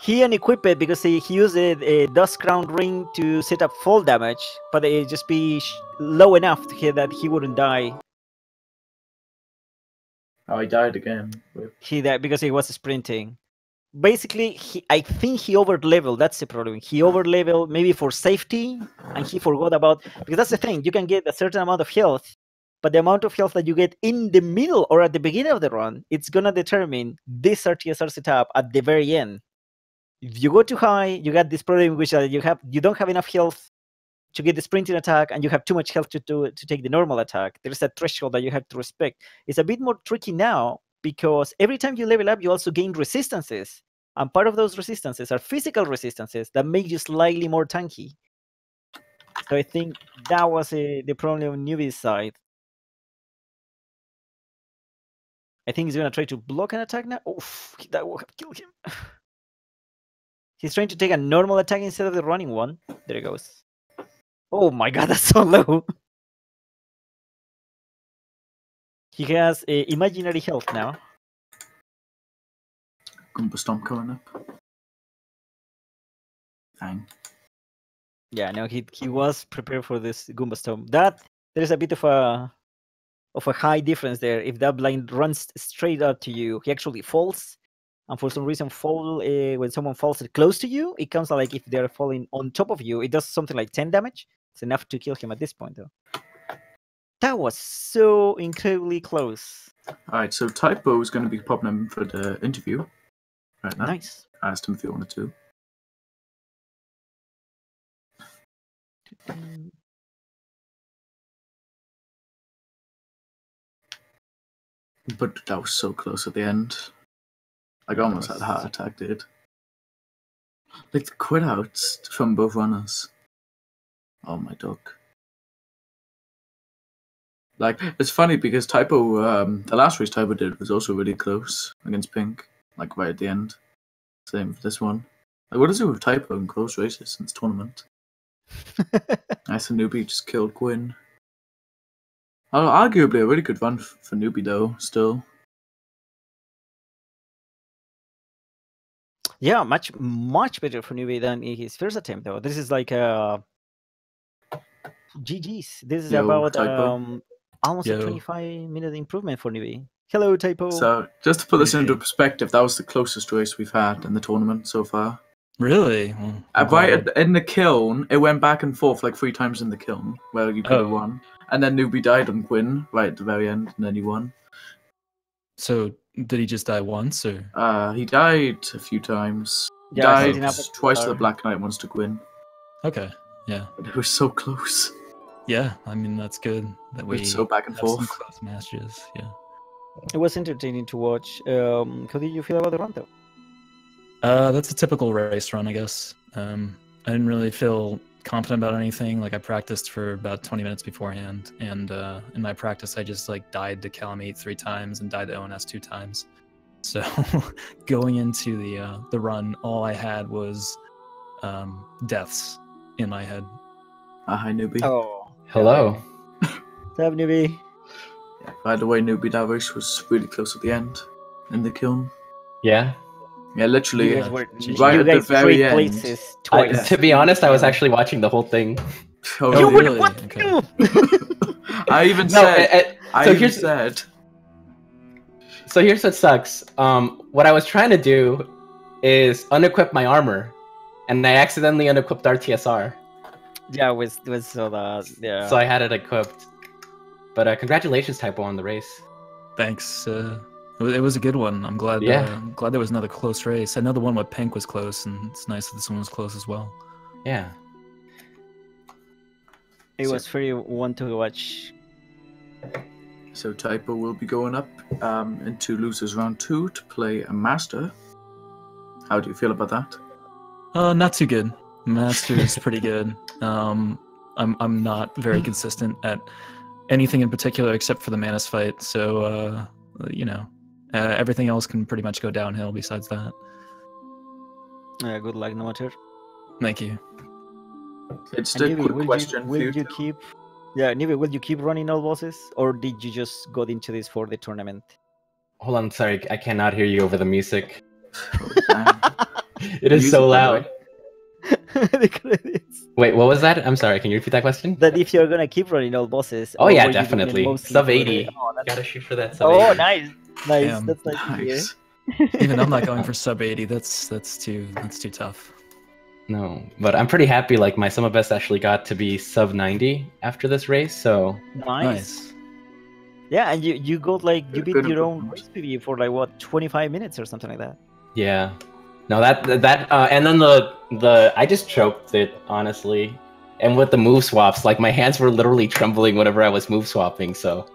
He unequipped it because he used a Dust Crown Ring to set up fall damage, but it just be low enough to hit that he wouldn't die. Oh, he died again. He died because he was sprinting. Basically, I think he over leveled. That's the problem. He over leveled maybe for safety, and he forgot about, because that's the thing. You can get a certain amount of health, but the amount of health that you get in the middle or at the beginning of the run, it's gonna determine this RTSR setup at the very end. If you go too high, you got this problem which you don't have enough health to get the sprinting attack, and you have too much health to take the normal attack. There's a threshold that you have to respect. It's a bit more tricky now because every time you level up, you also gain resistances, and part of those resistances are physical resistances that make you slightly more tanky. So I think that was the problem on Newbie's side. I think he's gonna try to block an attack now. Oof, that will have killed him. He's trying to take a normal attack instead of the running one. There he goes. Oh my god, that's so low. He has imaginary health now. Goomba Stomp coming up. Dang. Yeah, no, he was prepared for this Goomba Storm. That there's a bit of a high difference there. If that blind runs straight up to you, he actually falls. And for some reason, when someone falls close to you, it counts like if they're falling on top of you. It does something like 10 damage. It's enough to kill him at this point, though. That was so incredibly close. Alright, so Typo is going to be popping in for the interview right now. Nice. I asked him if he wanted to. But that was so close at the end. Like, I almost had a heart attack, dude. Like, the quit outs from both runners. Oh, my dog. Like, it's funny because Typo, the last race Typo did was also really close against Pink. Like, right at the end. Same for this one. Like, what is it with Typo in close races in this tournament? Nice, and Newbie just killed Gwyn. Arguably a really good run for Newbie, though, still. Yeah, much better for Newbie than in his first attempt, though. This is like GG's. This is about almost a 25-minute improvement for Newbie. Hello, Typo. So, just to put this into perspective, that was the closest race we've had in the tournament so far. Really? Right in the kiln, it went back and forth like 3 times in the kiln, where you could have won. And then Newbie died on Gwyn right at the very end, and then he won. So, did he just die once, or? He died a few times. Yeah, He died twice to the Black Knight, once to Gwyn. Okay, yeah. But it was so close. Yeah, I mean, that's good that we so back and have some forth. close matches, yeah. It was entertaining to watch. How did you feel about the run, though? That's a typical race run, I guess. I didn't really feel confident about anything. Like I practiced for about 20 minutes beforehand, and in my practice, I just like died to Calamite 3 times and died to ONS 2 times. So going into the run, all I had was deaths in my head. Hi, Newbie. Oh, Hello. what's up, Newbie? Yeah, by the way, Newbie, that race was really close at the end in the kiln. Yeah. Yeah, literally, You guys were right you at the guys very trade end. places twice. To be honest, I was actually watching the whole thing. Oh, You really? would- What? Okay. No. I even No, said. I so even here's said. so here's what sucks. What I was trying to do is unequip my armor, and I accidentally unequipped RTSR. Yeah, it was so that yeah. So I had it equipped. But congratulations, typwo, on the race. Thanks. It was a good one. I'm glad. Yeah. Glad there was another close race. I know the one with Pink was close, and it's nice that this one was close as well. Yeah. It was very one to watch. So typwo will be going up into losers round 2 to play a master. How do you feel about that? Not too good. Master is pretty good. I'm not very consistent at anything in particular except for the Manus fight. So you know, everything else can pretty much go downhill. Besides that. Good luck, no matter. Thank you. It's And a Newbie, quick will question for you you. keep? Yeah, Newbie, will you keep running all bosses, or did you just go into this for the tournament? Hold on, sorry, I cannot hear you over the music. Damn. It is Music, so by the loud. way. The credits. Wait, what was that? I'm sorry, can you repeat that question? That if you're gonna keep running all bosses. Oh or yeah, were you doing it definitely. mostly Sub for the- 80. Oh, that's- Gotta shoot for that sub 80. oh, nice. Damn. That's nice to hear. Nice. Even I'm not going for sub 80. That's too tough. No, but I'm pretty happy. Like my summer best actually got to be sub 90 after this race, so Nice. Yeah, and you got like you beat Good your own improvement. race PB for like what 25 minutes or something like that. yeah. No, that and then the I just choked it honestly, and with the move swaps, like my hands were literally trembling whenever I was move swapping. So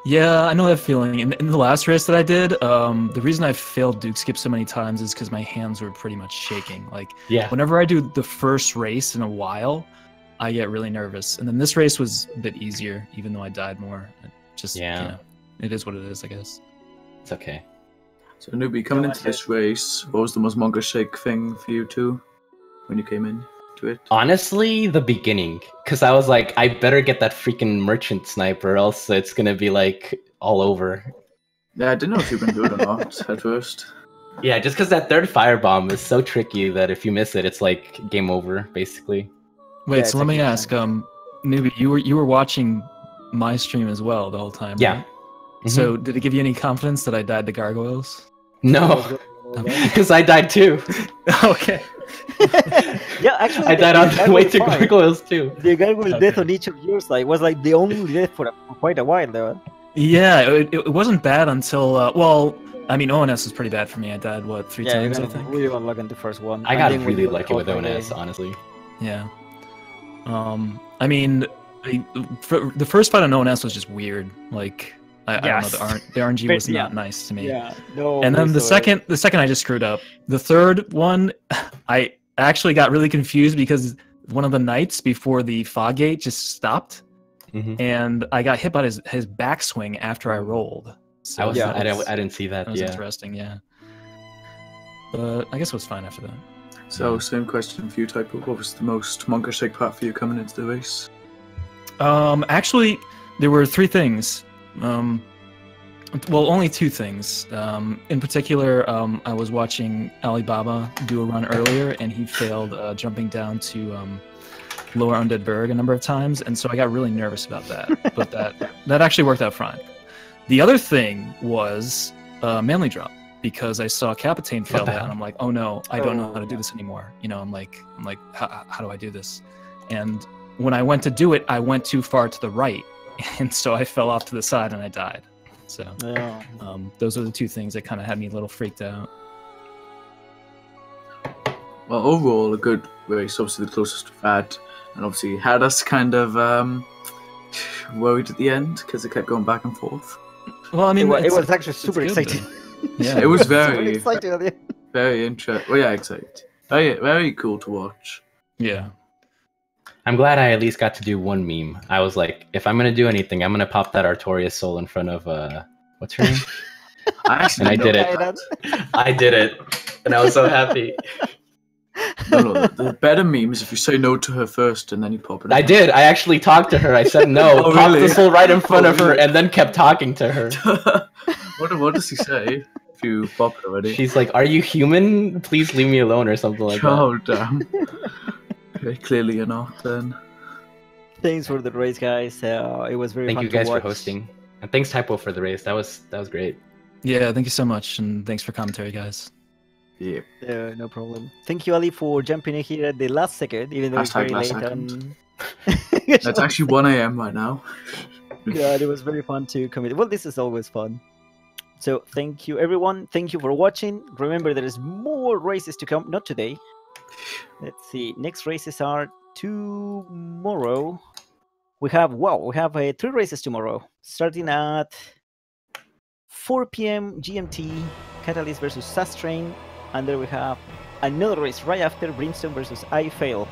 Yeah, I know that feeling. In the last race that I did, the reason I failed Duke Skip so many times is because my hands were pretty much shaking. Like, yeah, whenever I do the first race in a while, I get really nervous. And then this race was a bit easier, even though I died more. It just, Yeah. you know, it is what it is, I guess. it's okay. So Newbie, coming Go into ahead. this race, what was the most manga shake thing for you two when you came in to it? Honestly, the beginning, because I was like, I better get that freaking merchant sniper, else it's gonna be like all over. Yeah, I didn't know if you were going to do it or not at first. Yeah, just because that third firebomb is so tricky that if you miss it, it's like game over, basically. Wait, Yeah, so it's let me actually ask, Newbie, you were watching my stream as well the whole time, Yeah. right? Mhm. So did it give you any confidence that I died to gargoyles? No, because I died too. Okay. Yeah, actually, I died on the way to gargoyles too. The gargoyle death Okay. on each of yours like was like the only death for quite a while though. Yeah, it wasn't bad until, well, I mean, ONS was pretty bad for me. I died, what, 3 Yeah, times, you I got think? really unlucky on the first one. I and got then when really you got lucky with caught by ONS, the- honestly. Yeah. I mean, for the first fight on ONS was just weird. Like, I don't know, Yes. the RNG But, was yeah. not nice to me. Yeah, no. And then we the saw it. second I just screwed up. The third one, I actually got really confused because one of the knights before the fog gate just stopped, Mhm. and I got hit by his backswing after I rolled. So Yeah. I didn't see that. that was Yeah. interesting, yeah. But I guess it was fine after that. So, same question for you, Typo. What was the most manga shake part for you coming into the race? Actually, there were 3 things. Well, only 2 things. In particular, I was watching Alibaba do a run earlier, and he failed jumping down to lower Undead Berg a number of times, and so I got really nervous about that. But that actually worked out fine. The other thing was Manly Drop, because I saw Capitane fail What the that, hell? and I'm like, oh no, I don't know how to Oh, do yeah. this anymore. You know, I'm like, how do I do this? And when I went to do it, I went too far to the right, and so I fell off to the side and I died. So Yeah. those are the 2 things that kind of had me a little freaked out. Well, overall, a good race. Obviously, the closest we've had, and obviously had us kind of worried at the end because it kept going back and forth. Well, I mean, It it's- was actually it's super good, exciting. though. Yeah. It was Super very. exciting at the end. Very interesting. Well, yeah, excited. Very cool to watch. Yeah. I'm glad I at least got to do one meme. I was like, if I'm gonna do anything, I'm gonna pop that Artorias soul in front of what's her name? I actually And I did know it. that. I did it, and I was so happy. No, the better meme is if you say no to her first and then you pop it. I did. I actually talked to her. I said no, Oh, popped really? the soul right in front of her, really? and then kept talking to her. What does he say? If you pop it already. She's like, "Are you human? Please leave me alone," or something like that. Oh damn. Okay, clearly you're not then. Thanks for the race, guys. It was very Thank fun you guys to for watch. hosting, and thanks Typo for the race. That was great. Yeah, thank you so much, and thanks for commentary, guys. Yeah. No problem. Thank you, Ali, for jumping in here at the last second, even though it's very Hashtag last late. second. It's actually 1 a.m. right now. Yeah, it was very fun to commit. Well, this is always fun. So thank you, everyone. Thank you for watching. Remember, there is more races to come. Not today. Let's see. Next races are tomorrow. We have 3 races tomorrow, starting at 4 p.m. GMT. Catalyst versus Sastrain, and then we have another race right after, Brimstone versus I Fail.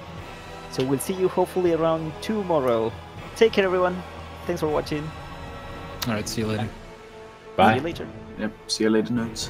So we'll see you hopefully around tomorrow. Take care, everyone. Thanks for watching. All right, see you later. Bye. See you later. Yep. See you later, nerds.